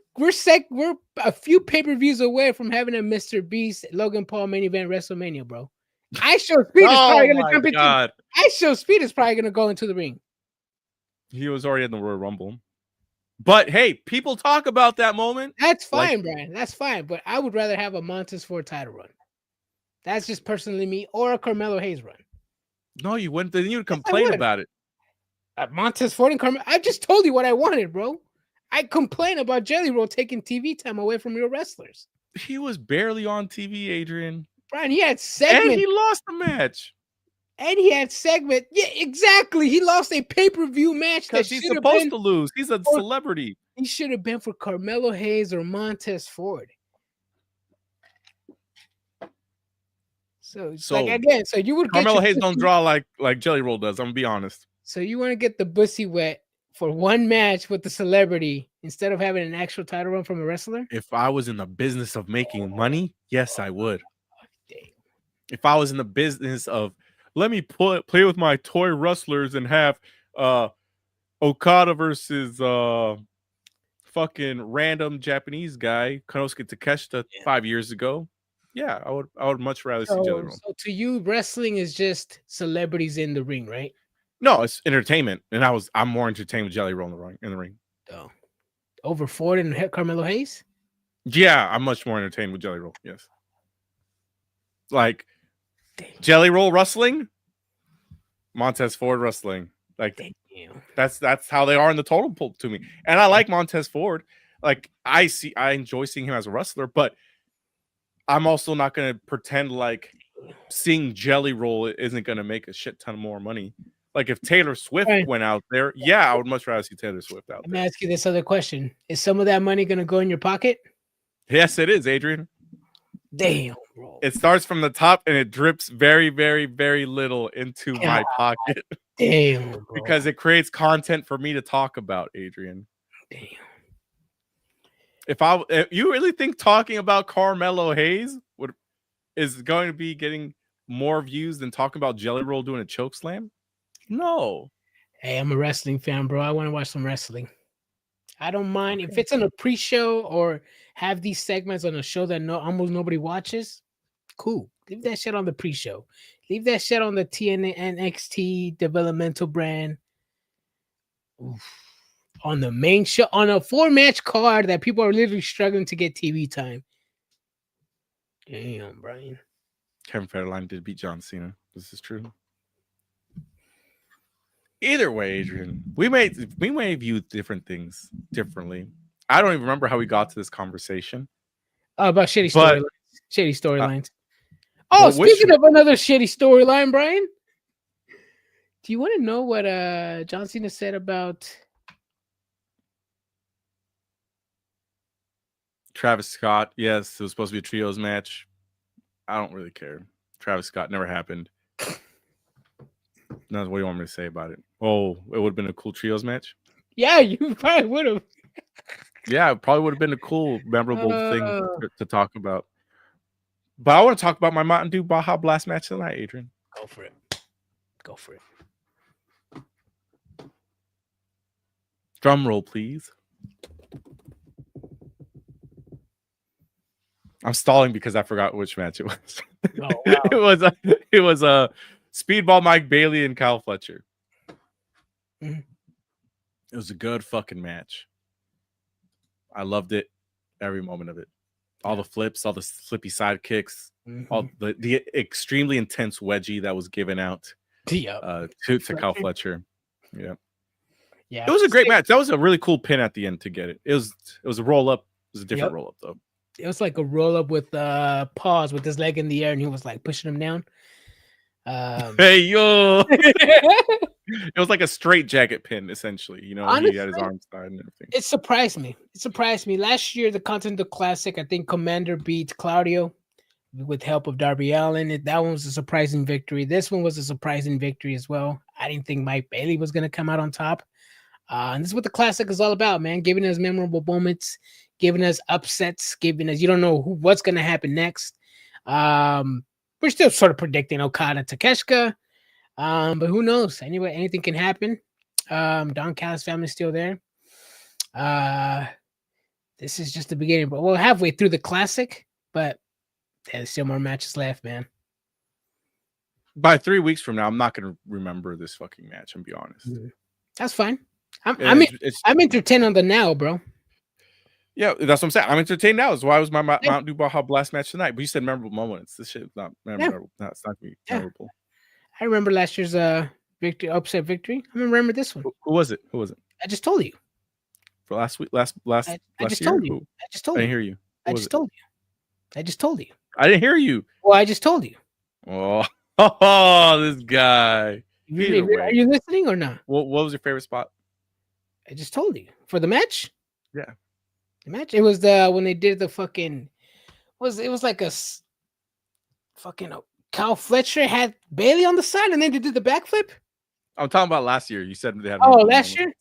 a few pay-per-views away from having a Mr. Beast Logan Paul main event WrestleMania, bro. I Show Speed is probably Oh going to my jump into. God. I Show Speed is probably going to go into the ring. He was already in the Royal Rumble. But hey, people talk about that moment. That's fine, Brian. That's fine. But I would rather have a Montez Ford title run. That's just personally me, or a Carmelo Hayes run. No, you wouldn't. Then you'd complain about it. Montez Ford and Carmelo. I just told you what I wanted, bro. I complain about Jelly Roll taking TV time away from your wrestlers. He was barely on TV, Adrian. Brian, he had segment. And he lost the match. And he had segment. Yeah, exactly. He lost a pay-per-view match because he's supposed to lose. He's a celebrity. He should have been for Carmelo Hayes or Montez Ford. So like again, so you would Carmelo Hayes don't draw like Jelly Roll does. I'm gonna be honest. So you want to get the pussy wet for one match with the celebrity instead of having an actual title run from a wrestler? If I was in the business of making money, yes, I would. If I was in the business of let me play with my toy wrestlers and have Okada versus fucking random Japanese guy Konosuke Takeshita 5 years ago. Yeah, I would much rather see Jelly Roll. So to you, wrestling is just celebrities in the ring, right? No, it's entertainment, and I'm more entertained with Jelly Roll in the ring. Oh, over Ford and Carmelo Hayes? Yeah, I'm much more entertained with Jelly Roll. Yes, like Jelly Roll wrestling, Montez Ford wrestling. Like that's how they are in the totem pole to me. And I like Montez Ford. Like I enjoy seeing him as a wrestler, but I'm also not going to pretend like seeing Jelly Roll isn't going to make a shit ton more money. Like if Taylor Swift went out there, yeah, I would much rather see Taylor Swift out there. Let me ask you this other question. Is some of that money going to go in your pocket? Yes, it is, Adrian. Damn, bro. It starts from the top and it drips very, very, very little into my pocket. Damn, bro. Because it creates content for me to talk about, Adrian. Damn. If you really think talking about Carmelo Hayes is going to be getting more views than talking about Jelly Roll doing a choke slam? No. Hey, I'm a wrestling fan, bro. I want to watch some wrestling. I don't mind if it's on a pre-show or have these segments on a show that almost nobody watches. Cool. Leave that shit on the pre-show. Leave that shit on the TNA NXT developmental brand. Oof. On the main show, on a 4-match card that people are literally struggling to get TV time. Damn, Brian. Kevin Federline did beat John Cena. This is true. Either way, Adrian, we may view different things differently. I don't even remember how we got to this conversation. About shitty storylines. Shitty storylines. Speaking of another shitty storyline, Brian, do you want to know what John Cena said about Travis Scott? Yes, it was supposed to be a trios match. I don't really care. Travis Scott never happened. No, what do you want me to say about it? Oh, it would have been a cool trios match. Yeah, you probably would have. Yeah, it probably would have been a cool, memorable thing to talk about. But I want to talk about my Mountain Dew Baja Blast match tonight, Adrian. Go for it. Go for it. Drum roll, please. I'm stalling because I forgot which match it was. Oh, wow. it was a Speedball Mike Bailey and Kyle Fletcher. Mm-hmm. It was a good fucking match. I loved it, every moment of it. All the flips, all the flippy side kicks, all the extremely intense wedgie that was given out to Kyle Fletcher. Yeah. It was a great match. That was a really cool pin at the end to get it. It was a roll up. It was a different roll up though. It was like a roll up with pause with his leg in the air, and he was like pushing him down. Hey yo! It was like a straight jacket pin, essentially. You know, honestly, he had his arms tied and everything. It surprised me. Last year, the Continental Classic, I think Commander beat Claudio with help of Darby Allin. That one was a surprising victory. This one was a surprising victory as well. I didn't think Mike Bailey was going to come out on top. And this is what the Classic is all about, man. Giving us memorable moments, giving us upsets, giving us, you don't know what's going to happen next. We're still sort of predicting Okada Takeshita. But who knows? Anyway, anything can happen. Don Callis' family's still there. This is just the beginning, but we're halfway through the Classic, but there's still more matches left, man. by 3 weeks from now, I'm not gonna remember this fucking match. I'm be honest. That's fine. I'm entertained on the now, bro. Yeah, that's what I'm saying. I'm entertained now. That's why it was my Mountain Dew Baja Blast match tonight. But you said memorable moments. This shit is not memorable. No, it's not gonna be memorable. I remember last year's upset victory. I remember this one. Who was it? Who was it? I just told you. For last week, last I just year? told you. I just told I you. didn't hear you. I just told you. I just told you. I didn't hear you. Well, I just told you. Oh, this guy. Are you listening or not? What was your favorite spot? I just told you. For the match? Yeah. The match? It was when they did the fucking it was like a fucking Kyle Fletcher had Bailey on the side and then they did the backflip. I'm talking about last year. You said they had last year?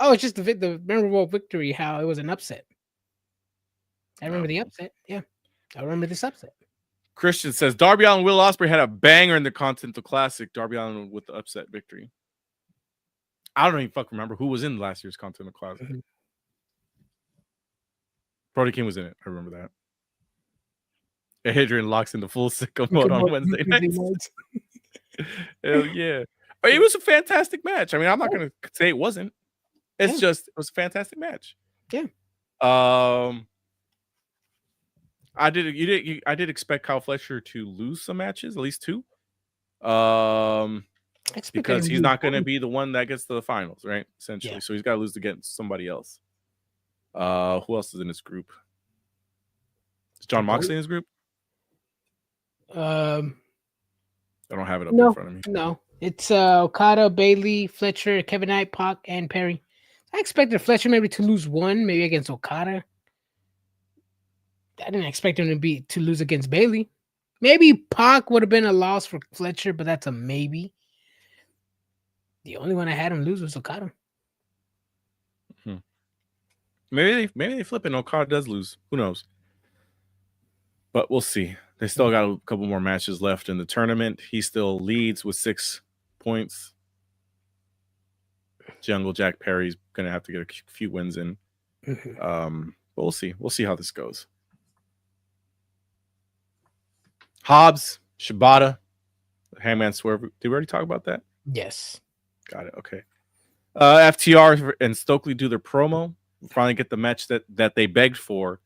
Oh, it's just the memorable victory, how it was an upset. I remember the upset. Yeah. I remember this upset. Christian says Darby Allin and Will Ospreay had a banger in the Continental Classic. Darby Allin with the upset victory. I don't even fucking remember who was in last year's Continental Classic. Mm-hmm. Brody King was in it. I remember that. Adrian locks in the full sicko mode on Wednesday nights. Hell yeah. But it was a fantastic match. I mean, I'm not going to say it wasn't. It's just, it was a fantastic match. Yeah. I did expect Kyle Fletcher to lose some matches, at least 2. Because he's not going to be the one that gets to the finals, right? Essentially. Yeah. So he's got to lose against somebody else. Who else is in this group? Is John Moxley in his group? I don't have it up in front of me. No. It's Okada, Bailey, Fletcher, Kevin Knight, Pac, and Perry. I expected Fletcher maybe to lose one, maybe against Okada. I didn't expect him to lose against Bailey. Maybe Pac would have been a loss for Fletcher, but that's a maybe. The only one I had him lose was Okada. Maybe they flip it and Okada does lose. Who knows? But we'll see. They still got a couple more matches left in the tournament. He still leads with 6 points. Jungle Jack Perry's going to have to get a few wins in. But we'll see. We'll see how this goes. Hobbs, Shibata, Hangman Swerve. Did we already talk about that? Yes. Got it. Okay. FTR and Stokely do their promo. We'll finally get the match that they begged for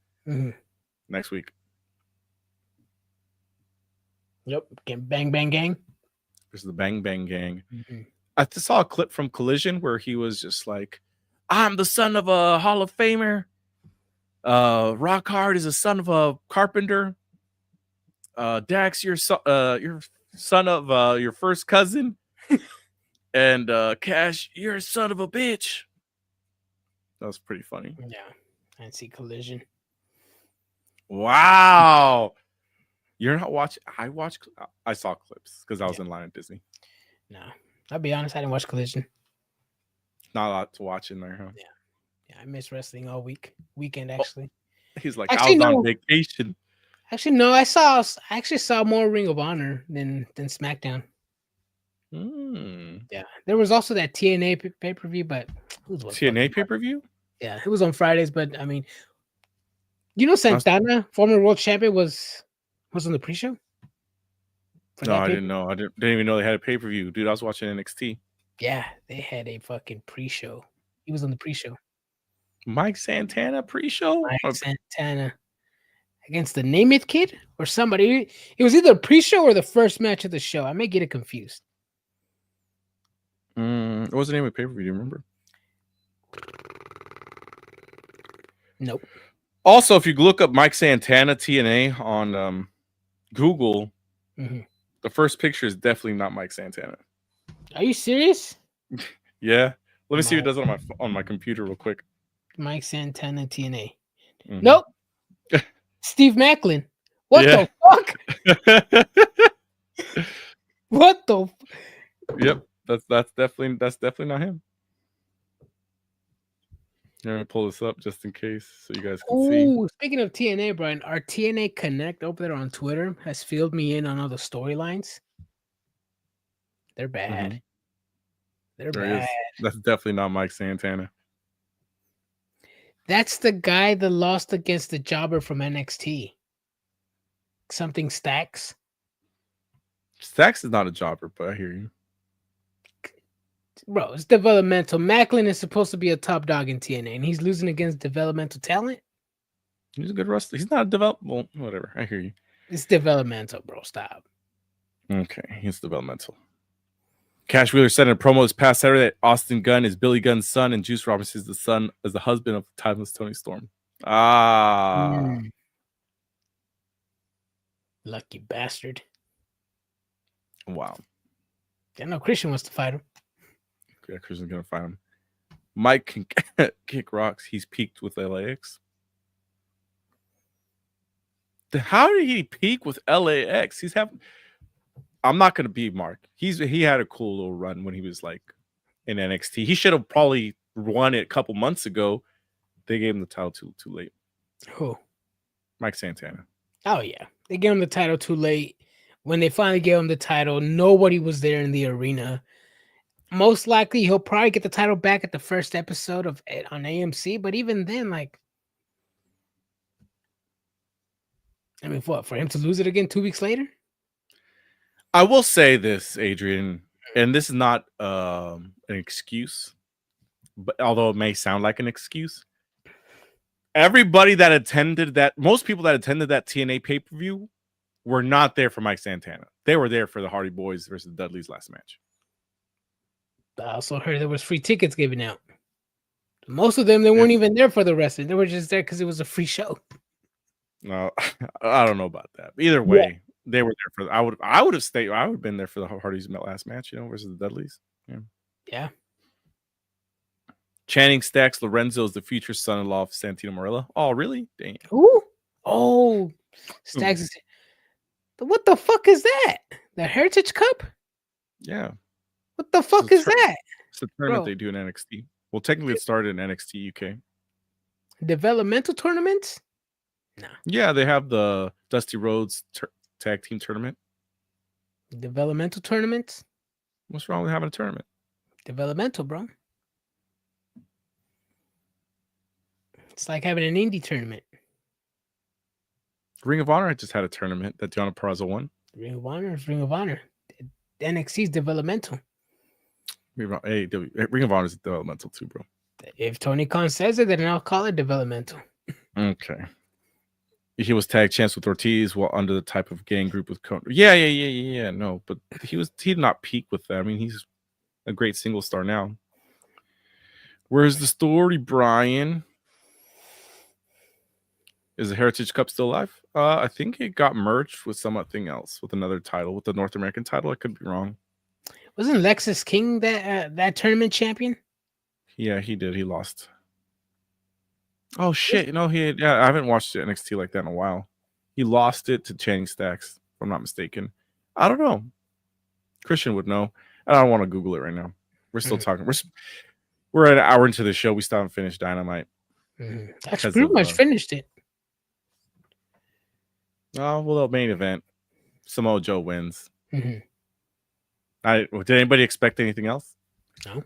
next week. Yep. Bang Bang Gang. This is the Bang Bang Gang. I just saw a clip from Collision where he was just like, I'm the son of a Hall of Famer. Rock Hard is a son of a carpenter. Dax, you're son of your first cousin. And Cash, you're a son of a bitch. That was pretty funny. Yeah. I see Collision. Wow. You're not watching. I saw clips because I was in line at Disney. No. I'll be honest, I didn't watch Collision. Not a lot to watch in there, huh? Yeah, I missed wrestling all weekend actually. He's like, I was on vacation. Actually, no, I actually saw more Ring of Honor than SmackDown. Yeah, there was also that TNA pay-per-view, but TNA pay-per-view? Yeah, it was on Fridays, but I mean, you know, Santana, former world champion, was on the pre-show. No, I didn't know. I didn't even know they had a pay-per-view, dude. I was watching NXT. Yeah, they had a fucking pre-show. He was on the pre-show. Mike Santana pre-show? Mike Santana against the Name It Kid or somebody. It was either a pre-show or the first match of the show. I may get it confused. What was the name of the pay-per-view? Do you remember? Nope. Also, if you look up Mike Santana TNA on Google, the first picture is definitely not Mike Santana. Are you serious? Yeah. Let me see who does it on my computer real quick. Mike Santana TNA. Nope. Steve Macklin. What the fuck? What the? Yep. That's definitely not him. I'm gonna pull this up just in case so you guys can see. Speaking of TNA, Brian, our TNA Connect over there on Twitter has filled me in on all the storylines. They're bad. They're bad. That's definitely not Mike Santana. That's the guy that lost against the jobber from NXT. Something Stacks. Stacks is not a jobber, but I hear you. Bro, it's developmental. Macklin is supposed to be a top dog in TNA, and he's losing against developmental talent. He's a good wrestler. He's not a developmental. Whatever. I hear you. It's developmental, bro. Stop. Okay, he's developmental. Cash Wheeler said in a promo this past Saturday that Austin Gunn is Billy Gunn's son, and Juice Robinson is the husband of timeless Tony Storm. Lucky bastard. Wow. I know Christian wants to fight him. Yeah, Christian's gonna fight him. Mike can kick rocks. He's peaked with LAX. How did he peak with LAX? He's having. I'm not gonna be Mark. He had a cool little run when he was like in NXT. He should have probably won it a couple months ago. They gave him the title too late. Who? Mike Santana. Oh yeah, they gave him the title too late. When they finally gave him the title, nobody was there in the arena. Most likely, he'll probably get the title back at the first episode of it on AMC. But even then, like, I mean, what, for him to lose it again 2 weeks later? I will say this, Adrian, and this is not an excuse, but although it may sound like an excuse, everybody that attended that, most people that attended that TNA pay-per-view were not there for Mike Santana. They were there for the Hardy Boys versus the Dudleys last match. I also heard there was free tickets given out. Most of them, they weren't even there for the wrestling. They were just there because it was a free show. No, I don't know about that. But either way, they were there for. I would have stayed. I would have been there for the Hardys last match, versus the Dudleys. Yeah. Channing Stacks Lorenzo is the future son-in-law of Santino Marella. Oh, really? Dang. Who? Oh, Stacks. Is... What the fuck is that? The Heritage Cup? Yeah. What the fuck is that? It's a tournament they do in NXT. Well, technically, it started in NXT UK. Developmental tournaments? No. Yeah, they have the Dusty Rhodes tag team tournament. Developmental tournaments? What's wrong with having a tournament? Developmental, bro. It's like having an indie tournament. Ring of Honor just had a tournament that Deonna Purrazzo won. Ring of Honor is Ring of Honor. NXT is developmental. Ring of Honor is developmental too, bro. If Tony Khan says it, then I'll call it developmental. Okay. He was tag champs with Ortiz while under the type of gang group with Conor. Yeah. No, but he did not peak with that. I mean, he's a great single star now. Where's the story, Brian? Is the Heritage Cup still alive? I think it got merged with something else, with another title, with the North American title. I could be wrong. Wasn't Lexus King that tournament champion? Yeah, he did. He lost. Oh shit! No, I haven't watched NXT like that in a while. He lost it to Channing Stacks, if I'm not mistaken. I don't know. Christian would know. I don't want to Google it right now. We're still talking. We're an hour into the show. We still haven't finished Dynamite. I pretty much finished it. Oh, well, the main event, Samoa Joe wins. Mm-hmm. Did anybody expect anything else? No.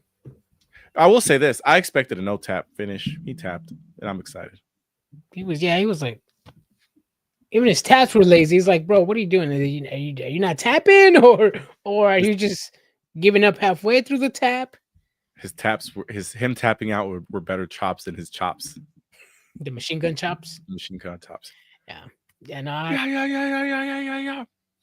I will say this. I expected a no-tap finish. He tapped, and I'm excited. He was like, even his taps were lazy. He's like, bro, what are you doing? Are you not tapping, or are you just giving up halfway through the tap? His taps him tapping out were better chops than his chops. The machine gun chops? Machine gun chops. Yeah. Yeah.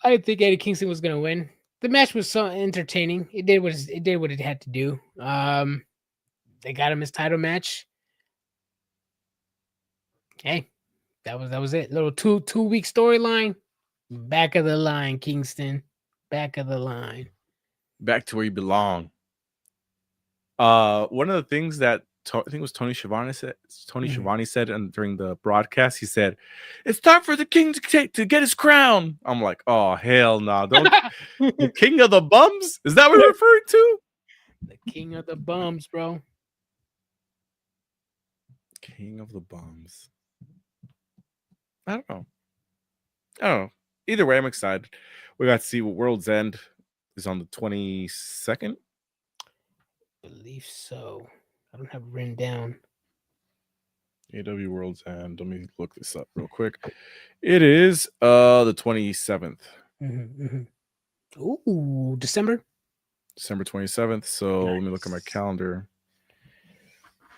I didn't think Eddie Kingston was gonna win. The match was so entertaining. It did what it had to do. They got him his title match. Hey, that was it. Little two-week storyline. Back of the line, Kingston. Back of the line. Back to where you belong. One of the things that I think it was Tony Schiavone said during the broadcast, he said, "It's time for the king to get his crown." I'm like, oh hell no! Don't the king of the bums? Is that what we're referring to? The king of the bums, bro. King of the bums. I don't know. Either way, I'm excited. We got to see what World's End is on the 22nd. I believe so. I don't have it written down. AEW World's End. Let me look this up real quick. It is the 27th. Ooh, December 27th. So let me look at my Nice. calendar.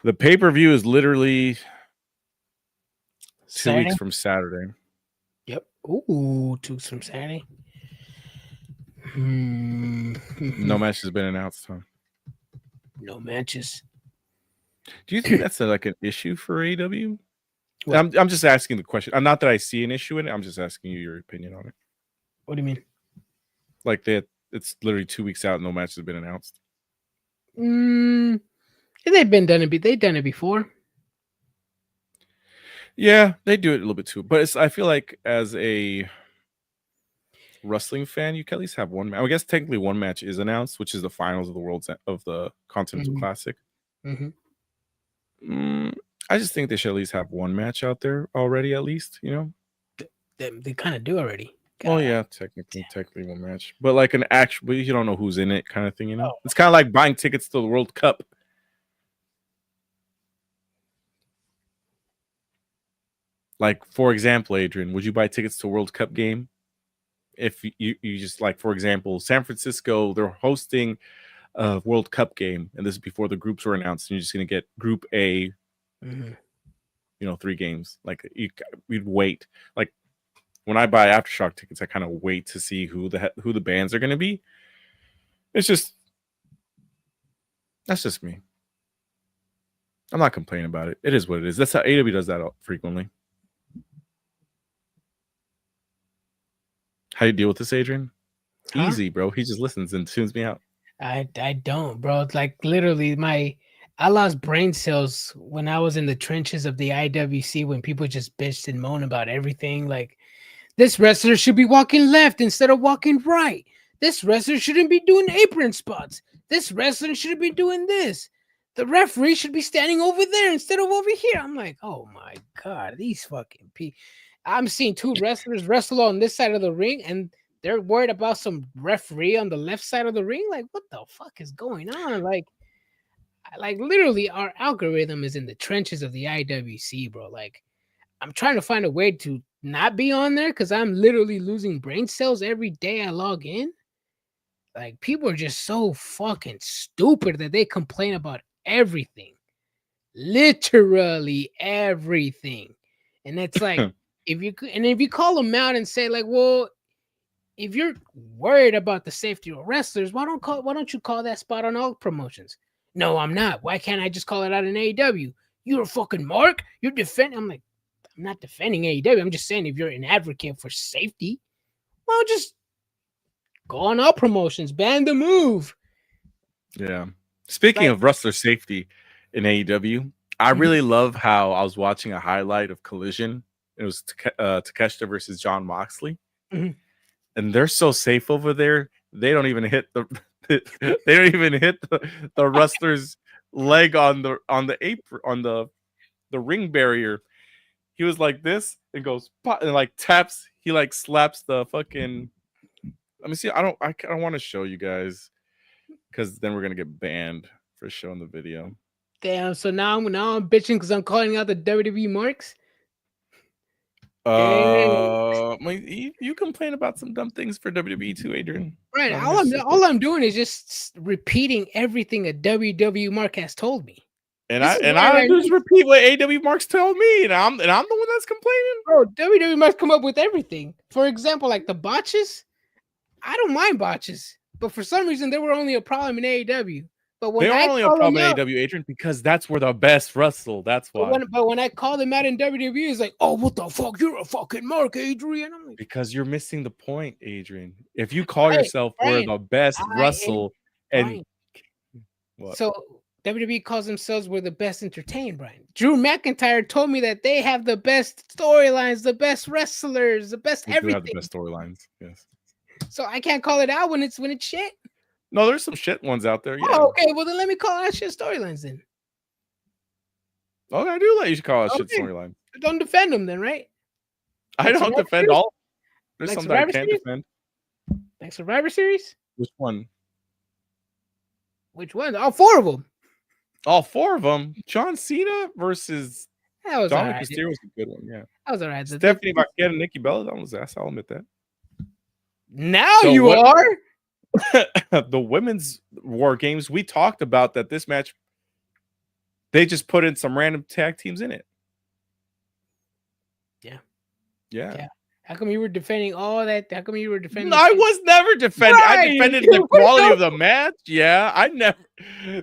The pay-per-view is literally 2 weeks Saturday. from Saturday. Yep. Ooh, 2 weeks from Saturday. No match has been announced, huh? No matches. Do you think that's like an issue for AEW? What? I'm just asking the question. Not that I see an issue in it. I'm just asking you your opinion on it. What do you mean? Like it's literally 2 weeks out. No match has been announced. They've done it before. Yeah, they do it a little bit too. But I feel like as a wrestling fan, you can at least have one match. I guess technically one match is announced, which is the finals of the Continental Classic. I just think they should at least have one match out there already, at least, you know. They kind of do already. Oh yeah, technically one match, but like an actual, you don't know who's in it, kind of thing. You know, it's kind of like buying tickets to the World Cup. Like, for example, Adrian, would you buy tickets to a World Cup game? If you just, like, for example, San Francisco, they're hosting a World Cup game, and this is before the groups were announced, and you're just gonna get Group A, you know, 3 games. Like we'd wait. Like when I buy Aftershock tickets, I kind of wait to see who the bands are gonna be. That's just me. I'm not complaining about it. It is what it is. That's how AEW does that frequently. How do you deal with this, Adrian? Huh? Easy, bro. He just listens and tunes me out. I don't, bro. It's like literally I lost brain cells when I was in the trenches of the IWC when people just bitched and moaned about everything. Like, this wrestler should be walking left instead of walking right. This wrestler shouldn't be doing apron spots. This wrestler shouldn't be doing this. The referee should be standing over there instead of over here. I'm like, oh my God, these fucking people. I'm seeing 2 wrestlers wrestle on this side of the ring and they're worried about some referee on the left side of the ring. Like, what the fuck is going on? Like literally our algorithm is in the trenches of the IWC, bro. Like, I'm trying to find a way to not be on there because I'm literally losing brain cells every day I log in. Like, people are just so fucking stupid that they complain about everything. Literally everything. And it's like, if you call them out and say, like, well, if you're worried about the safety of wrestlers, why don't you call that spot on all promotions? No, I'm not. Why can't I just call it out in AEW? You're a fucking mark. You're defending. I'm like, I'm not defending AEW. I'm just saying if you're an advocate for safety, well, just go on all promotions. Ban the move. Yeah. Speaking of wrestler safety in AEW, I really love how I was watching a highlight of Collision. It was Takeshita versus John Moxley. And they're so safe over there. They don't even hit the wrestler's leg on the apron, on the ring barrier. He was like this and goes pop, and like taps. He like slaps the fucking. Let me see. I don't want to show you guys because then we're gonna get banned for showing the video. Damn. So now I'm bitching because I'm calling out the WWE marks. You complain about some dumb things for WWE too, Adrian. Right. All I'm doing is just repeating everything a WWE mark has told me. And I just repeat what AEW marks told me, and I'm the one that's complaining. Bro, WWE must come up with everything. For example, like the botches. I don't mind botches, but for some reason they were only a problem in AEW. But when they were only a problem in AEW, Adrian, because that's where the best wrestle. That's why. But when I call them out in WWE, it's like, oh, what the fuck? You're a fucking mark, Adrian. I'm like, because you're missing the point, Adrian. If you call yourself for the best wrestle, and what? So WWE calls themselves we're the best entertained, Brian. Drew McIntyre told me that they have the best storylines, the best wrestlers, the best everything. Have the best storylines, yes. So I can't call it out when it's shit. No, there's some shit ones out there. Yeah. Oh, okay. Well, then let me call out shit storylines then. Okay, I do let you call out shit storylines. Don't defend them then, right? I don't defend all. There's some that I can't defend. Like Survivor Series? Which one? Which one? All 4 of them. All 4 of them. John Cena versus Dominic Mysterio was a good one. Yeah, that was alright. Stephanie Marquette and Nikki Bella. That was ass. I'll admit that. Now so you are. the women's War Games, we talked about that this match, they just put in some random tag teams in it. Yeah. Yeah. How come you were defending all that? How come you were defending? I was never defending. I Right. defended the quality of the match. Yeah, I never.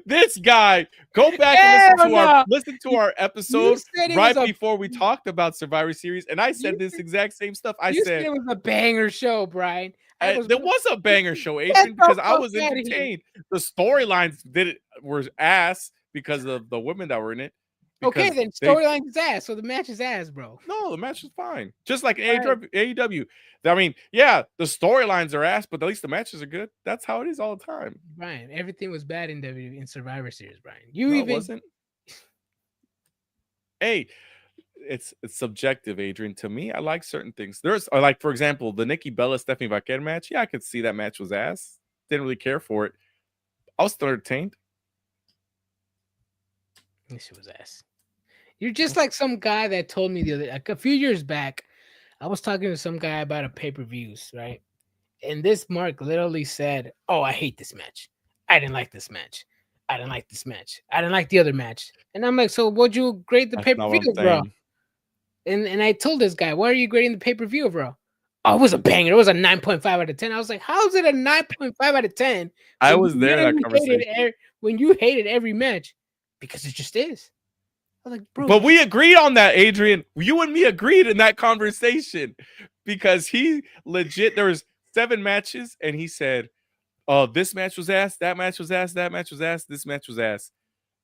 This guy, go back and listen to our episode right before we talked about Survivor Series, and I said this exact same stuff. I said it was a banger show, Brian. there was a banger show, Adrian, because I was entertained. The storylines were ass because of the women that were in it. Okay, then storyline is ass, so the match is ass, bro. No, the match is fine. Just like AEW. I mean, yeah, the storylines are ass, but at least the matches are good. That's how it is all the time. Brian, everything was bad in Survivor Series, Brian. It wasn't. Hey, it's subjective, Adrian. To me, I like certain things. There's like, for example, the Nikki Bella Stephanie Vaquer match. Yeah, I could see that match was ass. Didn't really care for it. I was still entertained. This shit was ass. You're just like some guy that told me a few years back, I was talking to some guy about a pay-per-views, right? And this Mark literally said, "Oh, I hate this match. I didn't like this match. I didn't like this match. I didn't like the other match." And I'm like, "So what'd you grade the pay-per-view, bro?" And I told this guy, "Why are you grading the pay-per-view, bro?" "Oh, it was a banger. It was a 9.5 out of 10. I was like, "How is it a 9.5 out of 10? I was there in that conversation. When you hated every match, because it just is. I was like, bro. But we agreed on that, Adrian. You and me agreed in that conversation because he legit, there was 7 matches and he said, "Oh, this match was ass, that match was ass, that match was ass, this match was ass."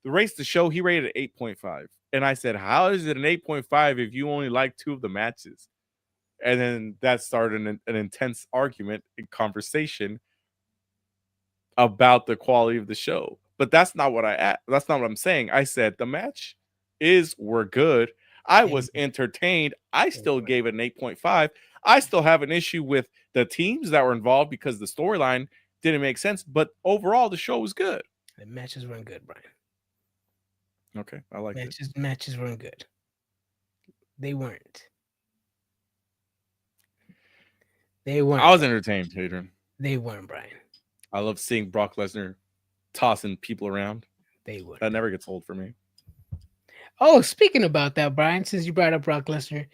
The show, he rated 8.5. And I said, "How is it an 8.5 if you only like 2 of the matches?" And then that started an intense argument and conversation about the quality of the show. But that's not what I'm saying. I said the match were good. I was entertained. I still gave it an 8.5. I still have an issue with the teams that were involved because the storyline didn't make sense. But overall, the show was good. The matches weren't good, Brian. Okay, I like it. Matches weren't good. They weren't. I was entertained, Adrian. They weren't, Brian. I love seeing Brock Lesnar tossing people around. They would. That never gets old for me. Oh, speaking about that, Brian, since you brought up Brock Lesnar,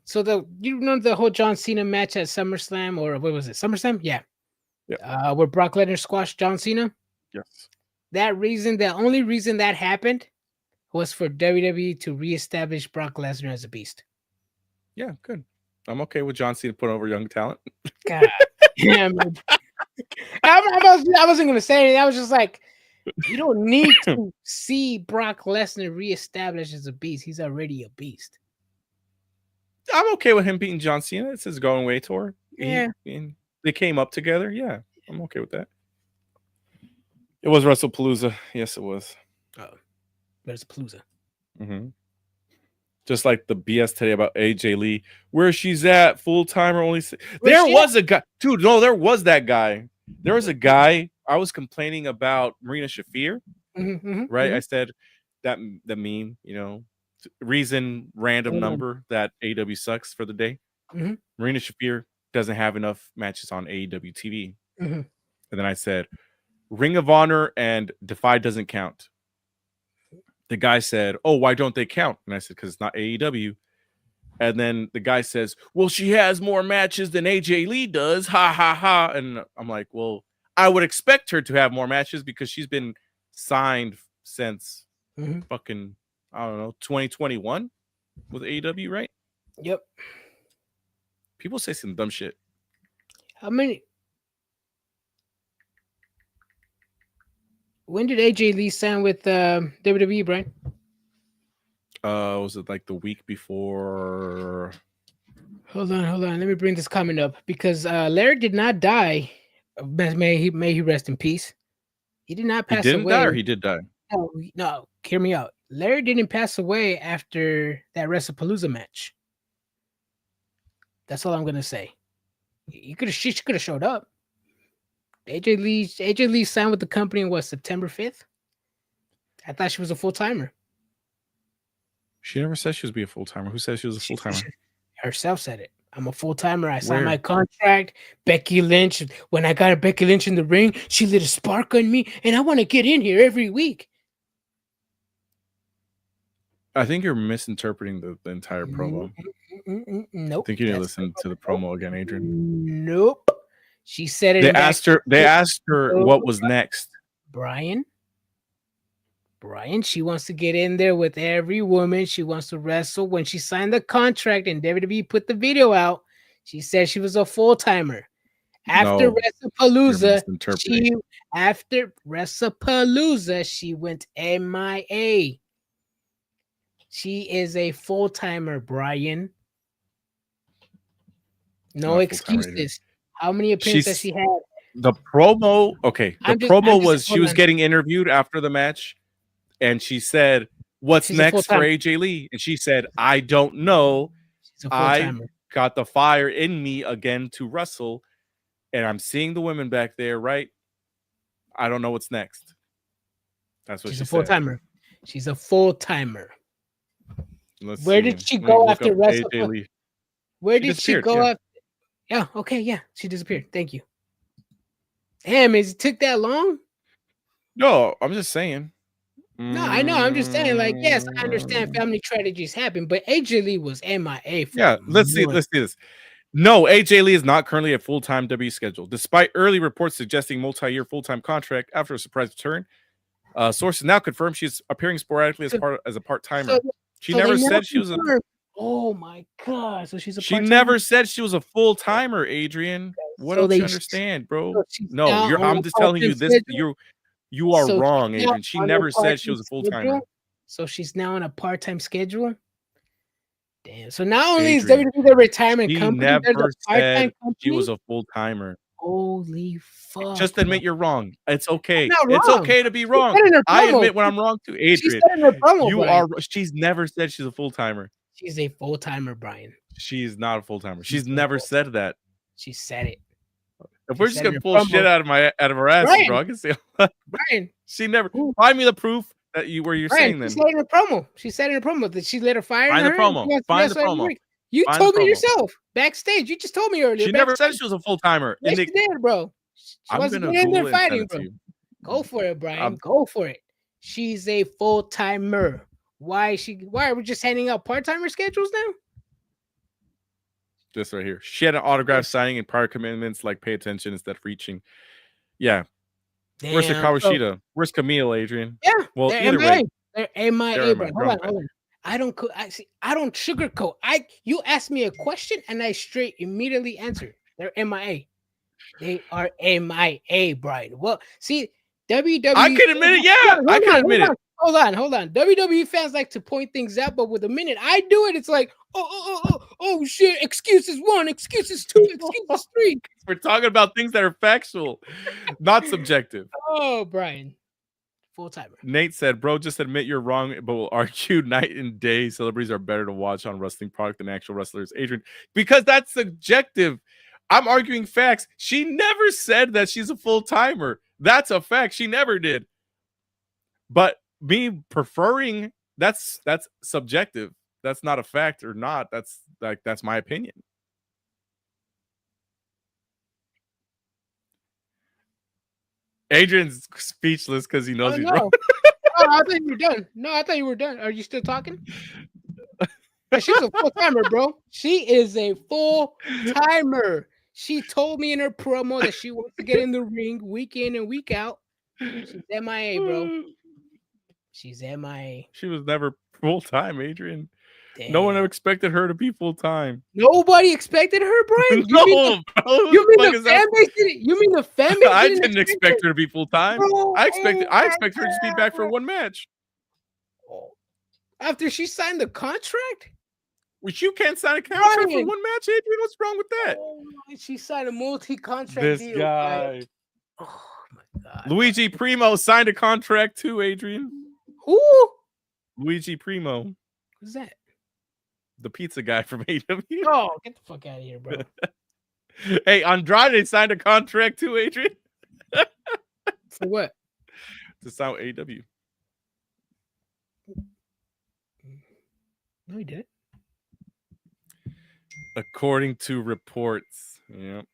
so the whole John Cena match at SummerSlam, or what was it, SummerSlam? Yeah. Where Brock Lesnar squashed John Cena. Yes. The only reason that happened was for WWE to reestablish Brock Lesnar as a beast. Yeah, good. I'm okay with John Cena putting over young talent. God damn it. I wasn't gonna say anything. I was just like, you don't need to see Brock Lesnar reestablished as a beast. He's already a beast. I'm okay with him beating John Cena. It's his going away tour. Yeah. They came up together. Yeah, I'm okay with that. It was WrestlePalooza. Yes, it was. Oh, WrestlePalooza. Mm-hmm. Just like the BS today about AJ Lee, where she's at, full time or only. There was a guy, dude. No, there was that guy. There was a guy. I was complaining about Marina Shafir, right? I said that the meme, random number that AEW sucks for the day. Marina Shafir doesn't have enough matches on AEW TV. And then I said, Ring of Honor and Defy doesn't count. The guy said, "Oh, why don't they count?" And I said, "Because it's not AEW." And then the guy says, "Well, she has more matches than AJ Lee does. Ha, ha, ha." And I'm like, well, I would expect her to have more matches because she's been signed since fucking, I don't know, 2021 with AEW, right? Yep. People say some dumb shit. How many? When did AJ Lee sign with WWE, Brian? Was it like the week before? Hold on. Let me bring this comment up because Larry did not die. May he rest in peace. He did not pass away. He didn't die, or he did die? No, hear me out. Larry didn't pass away after that WrestlePalooza match. That's all I'm gonna say. She could have showed up. AJ Lee signed with the company in September 5th? I thought she was a full-timer. She never said she was be a full-timer. Who said she was a full-timer? Herself said it. I'm a full timer. I signed my contract. Becky Lynch. When I got a Becky Lynch in the ring, she lit a spark on me, and I want to get in here every week. I think you're misinterpreting the entire promo. Nope. I think you need to listen to the promo again, Adrian. Nope. She said it. They asked her what was next. Brian, she wants to get in there with every woman. She wants to wrestle. When she signed the contract and WWE put the video out, she said she was a full timer. After WrestlePalooza, she went MIA. She is a full timer, Brian. No excuses. How many appearances has she had? The promo, promo was she was getting interviewed after the match, and she said, "What's next for AJ Lee?" And she said, "I don't know. I got the fire in me again to wrestle, and I'm seeing the women back there, right? I don't know what's next." That's what she said. She's a full timer. She's a full timer. Where did she go after WrestlePalooza? Where did she go after? Yeah, okay, yeah. She disappeared. Thank you. Damn, it took that long? No, I'm just saying. No, I know. I'm just saying, like, yes, I understand family tragedies happen, but AJ Lee was MIA. Let's see this. No, AJ Lee is not currently a full-time W schedule, despite early reports suggesting multi-year full-time contract after a surprise return. Sources now confirm she's appearing sporadically as a part-timer. She never said she was a. Oh my god! So she's a. She never said she was a full-timer, Adrian. What don't you understand, bro? No, I'm just telling you this. You are wrong, Adrian. She never said she was a full-timer. So she's now on a part-time schedule. Damn. So not only is WWE the retirement company, never said she was a full-timer. Holy fuck! Just admit you're wrong. It's okay. It's okay to be wrong. I admit when I'm wrong too, Adrian. She's never said she's a full-timer. She's a full-timer, Brian. She's not a full-timer. She's never said that. She said it. If we're just gonna pull shit out of her ass, bro, I can say Brian. She never find me the proof that you're saying then. She said in her promo. She said in her promo that she lit a fire. Find the promo. Find the promo. You told me yourself backstage. You just told me earlier. She never said she was a full-timer. Yes, she did, bro. She wasn't in there fighting, bro. Go for it, Brian. Go for it. She's a full-timer. Why are we just handing out part-timer schedules now? Just right here. She had an autograph signing and prior commitments like pay attention instead of reaching. Yeah. Damn. Where's the Kawashita? Where's Camille, Adrian? Yeah. Well, either way. They're MIA, bro. Hold on. I don't sugarcoat. You asked me a question and I immediately answered. They're MIA. They are MIA, Brian. Well, see, WWE. I can admit it. Yeah, I can admit it. Hold on. WWE fans like to point things out, but with the minute I do it, it's like, oh shit! Excuses 1, excuses 2, excuses 3. We're talking about things that are factual, not subjective. Oh, Brian, full timer. Nate said, "Bro, just admit you're wrong, but we'll argue night and day. Celebrities are better to watch on wrestling product than actual wrestlers." Adrian, because that's subjective. I'm arguing facts. She never said that she's a full timer. That's a fact. She never did. But me preferring that's subjective. That's not a fact or not. That's my opinion. Adrian's speechless because he knows he's wrong. Oh, I thought you were done. No, I thought you were done. Are you still talking? She's a full timer, bro. She is a full timer. She told me in her promo that she wants to get in the ring week in and week out. She's MIA, bro. She's MIA. She was never full time, Adrian. Damn. No one expected her to be full time. Nobody expected her, Brian. You mean the fan base? I didn't expect her to be full time. I expect her to just be back for one match. After she signed the contract? Which you can't sign a contract for one match, Adrian. What's wrong with that? Oh, she signed a multi-contract deal. This guy. Right? Oh my god. Luigi Primo signed a contract too, Adrian. Who? Luigi Primo. Who's that? The pizza guy from AEW. Oh, get the fuck out of here, bro. Hey, Andrade signed a contract too, Adrian. For what? To sign with AEW. No, he didn't. According to reports. Yep.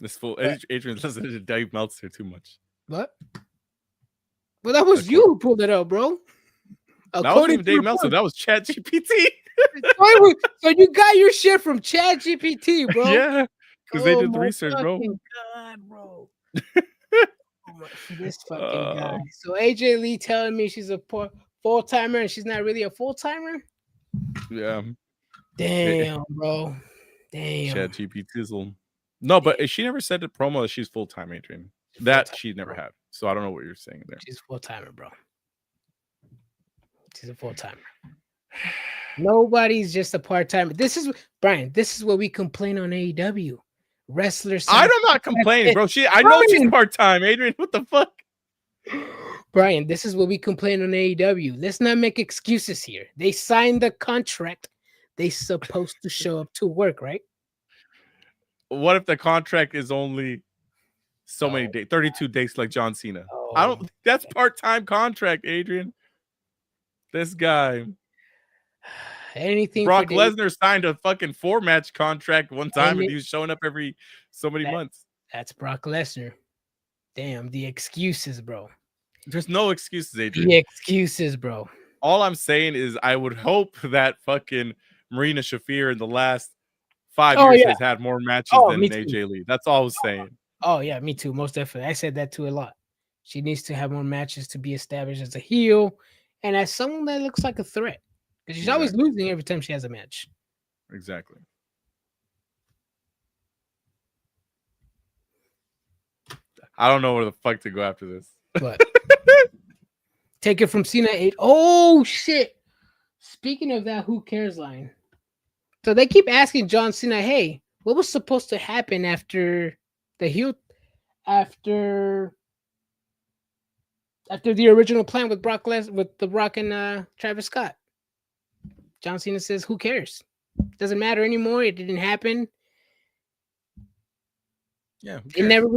This fool Adrian listening to Dave Meltzer too much. What? Well, that was you who pulled it up, bro. That wasn't even Dave Meltzer. That was ChatGPT. So you got your shit from ChatGPT, bro. Yeah, because they did the research, bro. God, bro. This fucking guy. So AJ Lee telling me she's a full timer and she's not really a full timer. Yeah. Damn, bro. Damn. ChatGPT. No, but she never said the promo that she's full time, Adrian. That she never had. So I don't know what you're saying there. She's full timer, bro. She's a full timer. Nobody's just a part timer. This is Brian. This is what we complain on AEW. Wrestlers. I'm not complaining, bro. I know she's part time, Adrian. What the fuck? Brian, this is what we complain on AEW. Let's not make excuses here. They signed the contract. They supposed to show up to work, right? What if the contract is only so many days, 32 days, like John Cena? That's part-time contract, Adrian. This guy. Anything. Brock Lesnar signed a fucking 4-match contract one time, and he was showing up every so many months. That's Brock Lesnar. Damn, the excuses, bro. There's no excuses, Adrian. The excuses, bro. All I'm saying is I would hope that fucking Marina Shafir in the last 5 years has had more matches than AJ Lee. That's all I was saying. Oh, yeah, me too. Most definitely. I said that too a lot. She needs to have more matches to be established as a heel and as someone that looks like a threat. Because she's always losing every time she has a match. Exactly. I don't know where the fuck to go after this. But take it from Cena 8. Oh, shit. Speaking of that, who cares line? So they keep asking John Cena, hey, what was supposed to happen after the heel, after the original plan with Brock Lesnar, with The Rock and Travis Scott? John Cena says, who cares? Doesn't matter anymore. It didn't happen. Yeah. They never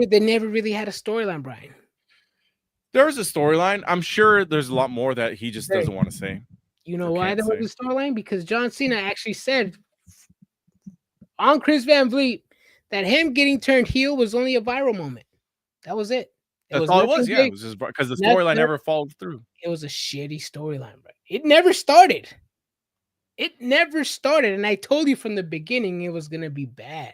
really had a storyline, Brian. There was a storyline. I'm sure there's a lot more that he just doesn't want to say. You know why there was a storyline? Because John Cena actually said on Chris Van Vliet that him getting turned heel was only a viral moment. That was it. That's all it was. Yeah, it was just because the storyline never followed through. It was a shitty storyline, bro. It never started. And I told you from the beginning it was gonna be bad.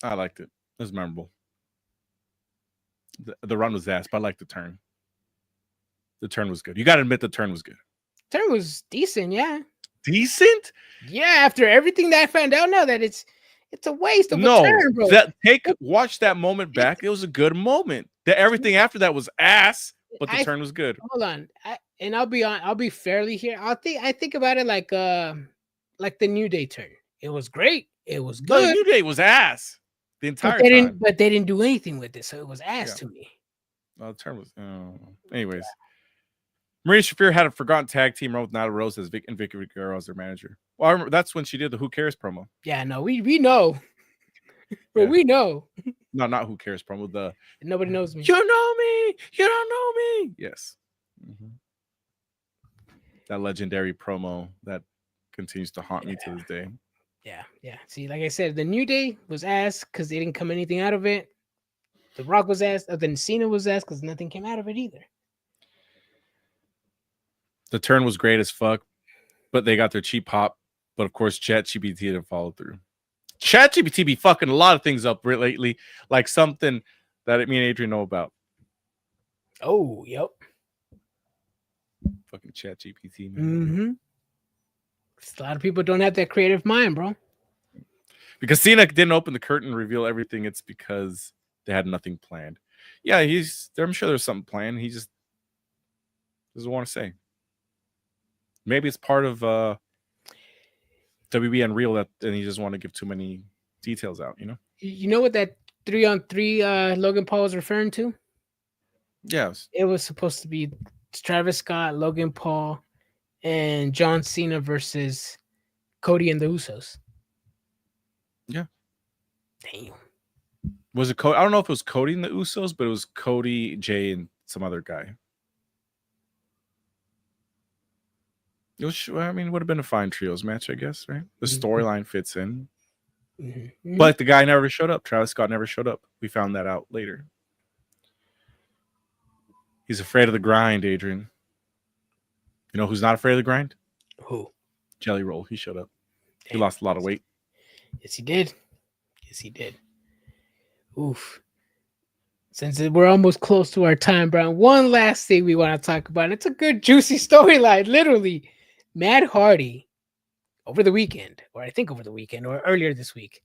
I liked it. It was memorable. The run was ass, but I liked the turn. The turn was good. You got to admit the turn was good. Turn was decent, yeah. Decent? Yeah, after everything that I found out now that it's a waste of a turn, bro. Watch that moment back. It was a good moment. Everything after that was ass, but the turn was good. Hold on. I'll be fairly here. I think about it like the New Day turn. It was great. It was good. No, the New Day was ass the entire time. But they didn't do anything with it, so it was ass to me. Well, the turn was. Anyways, Marina Shafir had a forgotten tag team run with Nyla Rose and Vicky Guerrero as their manager. Well, I remember that's when she did the Who Cares promo. Yeah, no, we know. But we know. No, not Who Cares promo. Nobody knows me. You know me. You don't know me. Yes. Mm-hmm. That legendary promo that continues to haunt me to this day. Yeah. See, like I said, the New Day was ass because they didn't come anything out of it. The Rock was ass. Then Cena was ass because nothing came out of it either. The turn was great as fuck, but they got their cheap pop. But of course, ChatGPT didn't follow through. ChatGPT be fucking a lot of things up lately, like something that me and Adrian know about. Oh, yep. Fucking ChatGPT, man. Mm-hmm. A lot of people don't have that creative mind, bro. Because Cena didn't open the curtain and reveal everything. It's because they had nothing planned. Yeah, I'm sure there's something planned. He just doesn't want to say. Maybe it's part of WB Unreal and he doesn't want to give too many details out, you know? You know what that 3-on-3 Logan Paul was referring to? Yes. It was supposed to be Travis Scott, Logan Paul, and John Cena versus Cody and the Usos. Yeah. Damn. Was it Cody? I don't know if it was Cody and the Usos, but it was Cody, Jay, and some other guy. I mean, it would have been a fine trios match, I guess, right? The Mhm. storyline fits in. Mhm. But the guy never showed up. Travis Scott never showed up. We found that out later. He's afraid of the grind, Adrian. You know who's not afraid of the grind? Who? Jelly Roll. He showed up. He Damn. lost a lot of weight. Yes, he did. Yes, he did. Oof. Since we're almost close to our time, Brown, one last thing we want to talk about. And it's a good, juicy storyline. Literally, Matt Hardy over the weekend, or I think over the weekend, or earlier this week,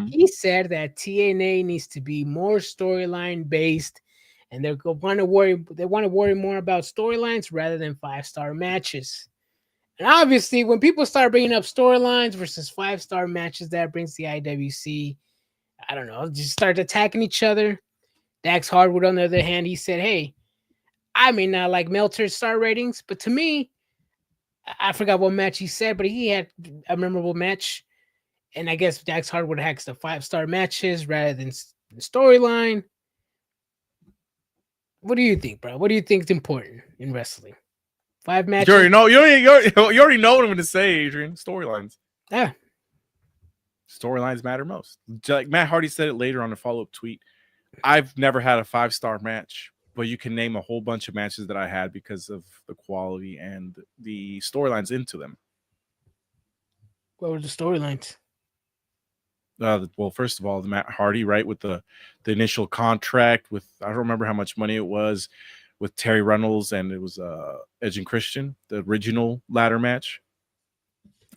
he said that TNA needs to be more storyline based, and they want to worry more about storylines rather than 5-star matches. And obviously, when people start bringing up storylines versus 5-star matches, that brings the IWC, I don't know, just start attacking each other. Dax Hardwood, on the other hand, he said, hey, I may not like Meltzer's star ratings, but to me, I forgot what match he said, but he had a memorable match. And I guess Dax Hardwood hacks the 5-star matches rather than the storyline. What do you think, bro? What do you think is important in wrestling? 5 matches? You already know what I'm going to say, Adrian. Storylines. Yeah. Storylines matter most. Like Matt Hardy said it later on a follow-up tweet. I've never had a 5-star match, but you can name a whole bunch of matches that I had because of the quality and the storylines into them. What were the storylines? Well, first of all, the Matt Hardy, right, with the initial contract with, I don't remember how much money it was, with Terry Reynolds, and it was Edge and Christian, the original ladder match.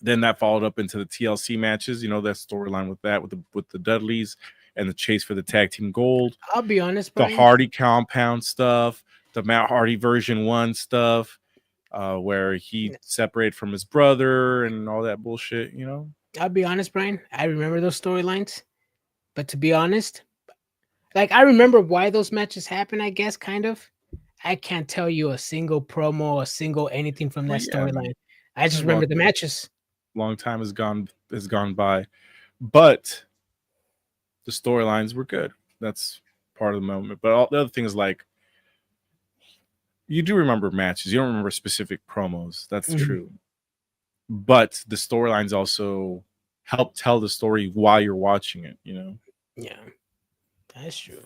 Then that followed up into the TLC matches, you know, that storyline with that, with the Dudleys and the chase for the tag team gold. I'll be honest, Brian. The Hardy compound stuff, the Matt Hardy version 1 stuff, where he separated from his brother and all that bullshit, you know. I'll be honest, Brian. I remember those storylines, but to be honest, like I remember why those matches happened. I guess kind of. I can't tell you a single promo, a single anything from that storyline. I just remember the matches. Long time has gone by, but the storylines were good. That's part of the moment. But all the other things, like, you do remember matches. You don't remember specific promos. That's true. But the storylines also help tell the story while you're watching it, you know? Yeah, that's true.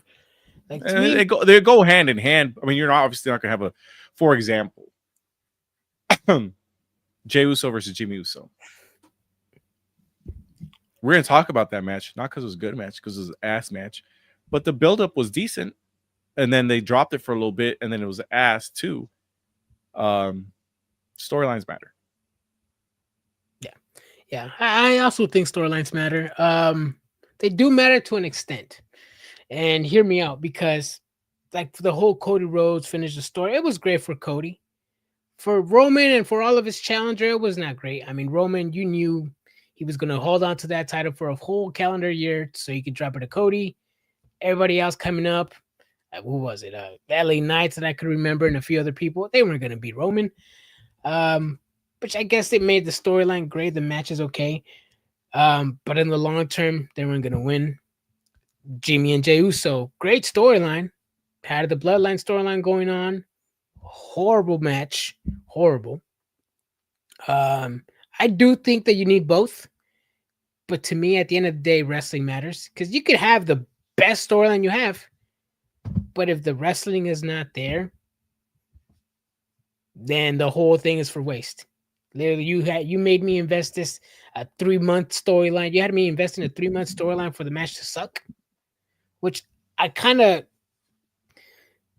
Like, they go hand in hand. I mean, you're obviously not going to have for example, Jey Uso versus Jimmy Uso. We're going to talk about that match, not because it was a good match, because it was an ass match. But the buildup was decent. And then they dropped it for a little bit, and then it was ass too. Storylines matter. Yeah, I also think storylines matter. They do matter to an extent. And hear me out, because like the whole Cody Rhodes finish the story, it was great for Cody. For Roman and for all of his challenger, it was not great. I mean, Roman, you knew he was going to hold on to that title for a whole calendar year so he could drop it to Cody. Everybody else coming up, who was it? LA Knights that I could remember, and a few other people, they weren't going to beat Roman. Which I guess it made the storyline great. The match is okay. But in the long term, they weren't going to win. Jimmy and Jey Uso, great storyline. Had the Bloodline storyline going on. Horrible match. Horrible. I do think that you need both. But to me, at the end of the day, wrestling matters. Because you could have the best storyline you have, but if the wrestling is not there, then the whole thing is for waste. Literally, you made me invest this a 3-month storyline. You had me invest in a 3-month storyline for the match to suck, which I kind of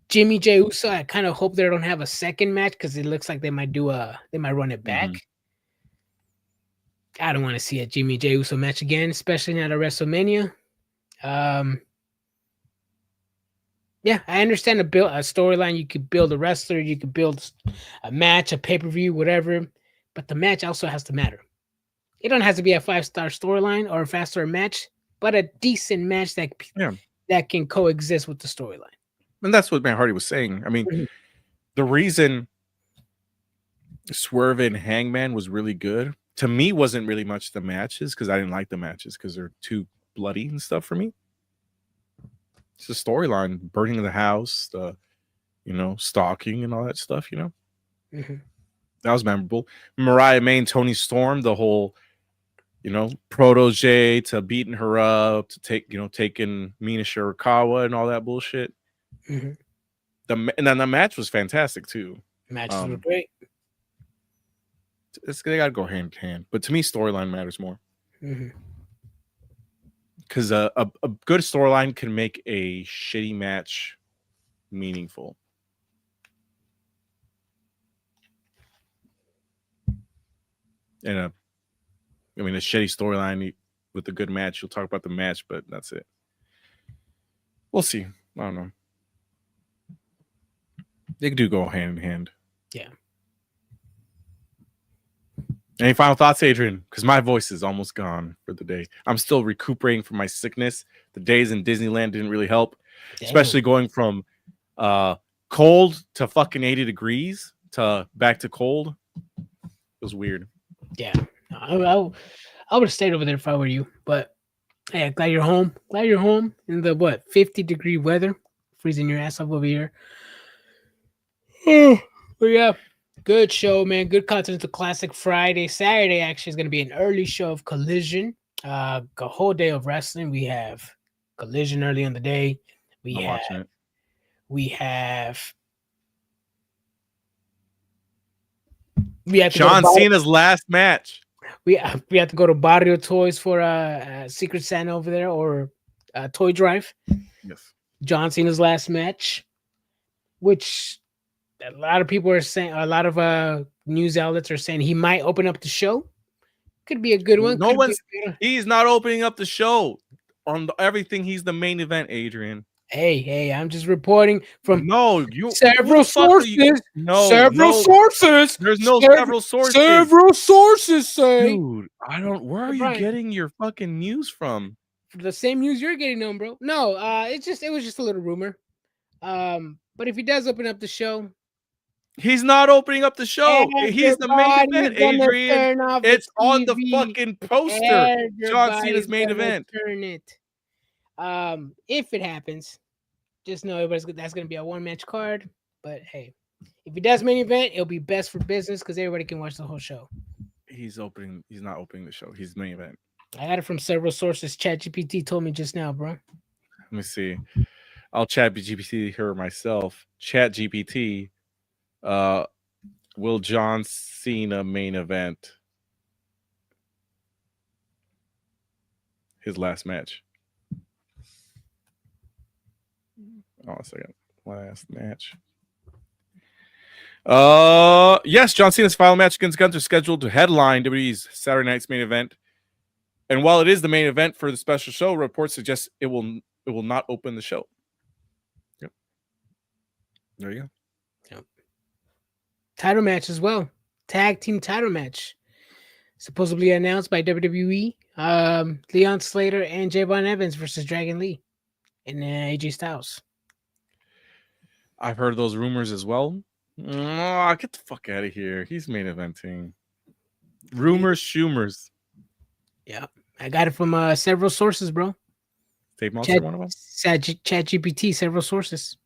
Jimmy Jey Uso. I kind of hope they don't have a second match because it looks like they might run it back. I don't want to see a Jimmy Jey Uso match again, especially not at WrestleMania. Yeah, I understand a storyline. You could build a wrestler, you could build a match, a pay-per-view, whatever. But the match also has to matter. It don't have to be a 5-star storyline or a 5-star match, but a decent match that can coexist with the storyline. And that's what Matt Hardy was saying. I mean, the reason Swerve and Hangman was really good, to me, wasn't really much the matches, because I didn't like the matches because they're too bloody and stuff for me. It's the storyline, burning the house, stalking and all that stuff, you know? That was memorable. Mariah May and Toni Storm, the whole, protege to beating her up, to taking Mina Shirakawa and all that bullshit. Mm-hmm. And then the match was fantastic too. Matches were great. They gotta go hand in hand, but to me, storyline matters more. Because a good storyline can make a shitty match meaningful. And a shitty storyline with a good match. You'll talk about the match, but that's it. We'll see. I don't know. They do go hand in hand. Yeah. Any final thoughts, Adrian? Because my voice is almost gone for the day. I'm still recuperating from my sickness. The days in Disneyland didn't really help. Damn. Especially going from cold to fucking 80 degrees to back to cold. It was weird. Yeah. I would have stayed over there if I were you. But hey, glad you're home. Glad you're home in the 50-degree weather. Freezing your ass off over here. But yeah. Good show, man. Good Continental Classic Friday. Saturday actually is going to be an early show of Collision. A whole day of wrestling. We have Collision early in the day. I'm watching it. We have John Cena's last match. We have to go to Barrio Toys for a Secret Santa over there, or Toy Drive. Yes. John Cena's last match, which a lot of people are saying, a lot of news outlets are saying he might open up the show. Could be a good one. He's not opening up the show on everything. He's the main event, Adrian. Hey, I'm just reporting from several sources. Sources. There's no several sources. Several sources say. Dude, where are you getting your fucking news from? The same news you're getting on, bro. No, it was just a little rumor. But if he does open up the show, he's not opening up the show. He's the main event, Adrian. It's on the fucking poster. John Cena's main event. Turn it. If it happens, just know that's going to be a one-match card. But hey, if he does main event, it'll be best for business because everybody can watch the whole show. He's not opening the show. He's main event. I got it from several sources. ChatGPT told me just now, bro. Let me see. I'll ChatGPT her myself. ChatGPT. Will John Cena main event his last match? Oh, a second. Last match. Yes, John Cena's final match against Gunther is scheduled to headline WWE's Saturday night's main event. And while it is the main event for the special show, reports suggest it will not open the show. Yep. There you go. Yep. Title match as well. Tag team title match. Supposedly announced by WWE. Leon Slater and Javon Evans versus Dragon Lee and AJ Styles. I've heard those rumors as well. Oh, get the fuck out of here. He's main eventing. Rumors, Schumers. Yeah. I got it from several sources, bro. Dave Meltzer, one of them? ChatGPT, several sources.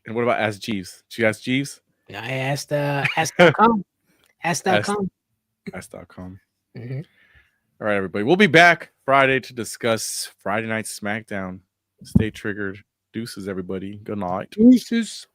And what about Ask Jeeves? Did you ask Jeeves? Yeah, I asked Ask.com. Ask.com. Ask.com. Mm-hmm. All right, everybody. We'll be back Friday to discuss Friday Night SmackDown. Stay triggered. Deuces, everybody. Good night. Deuces.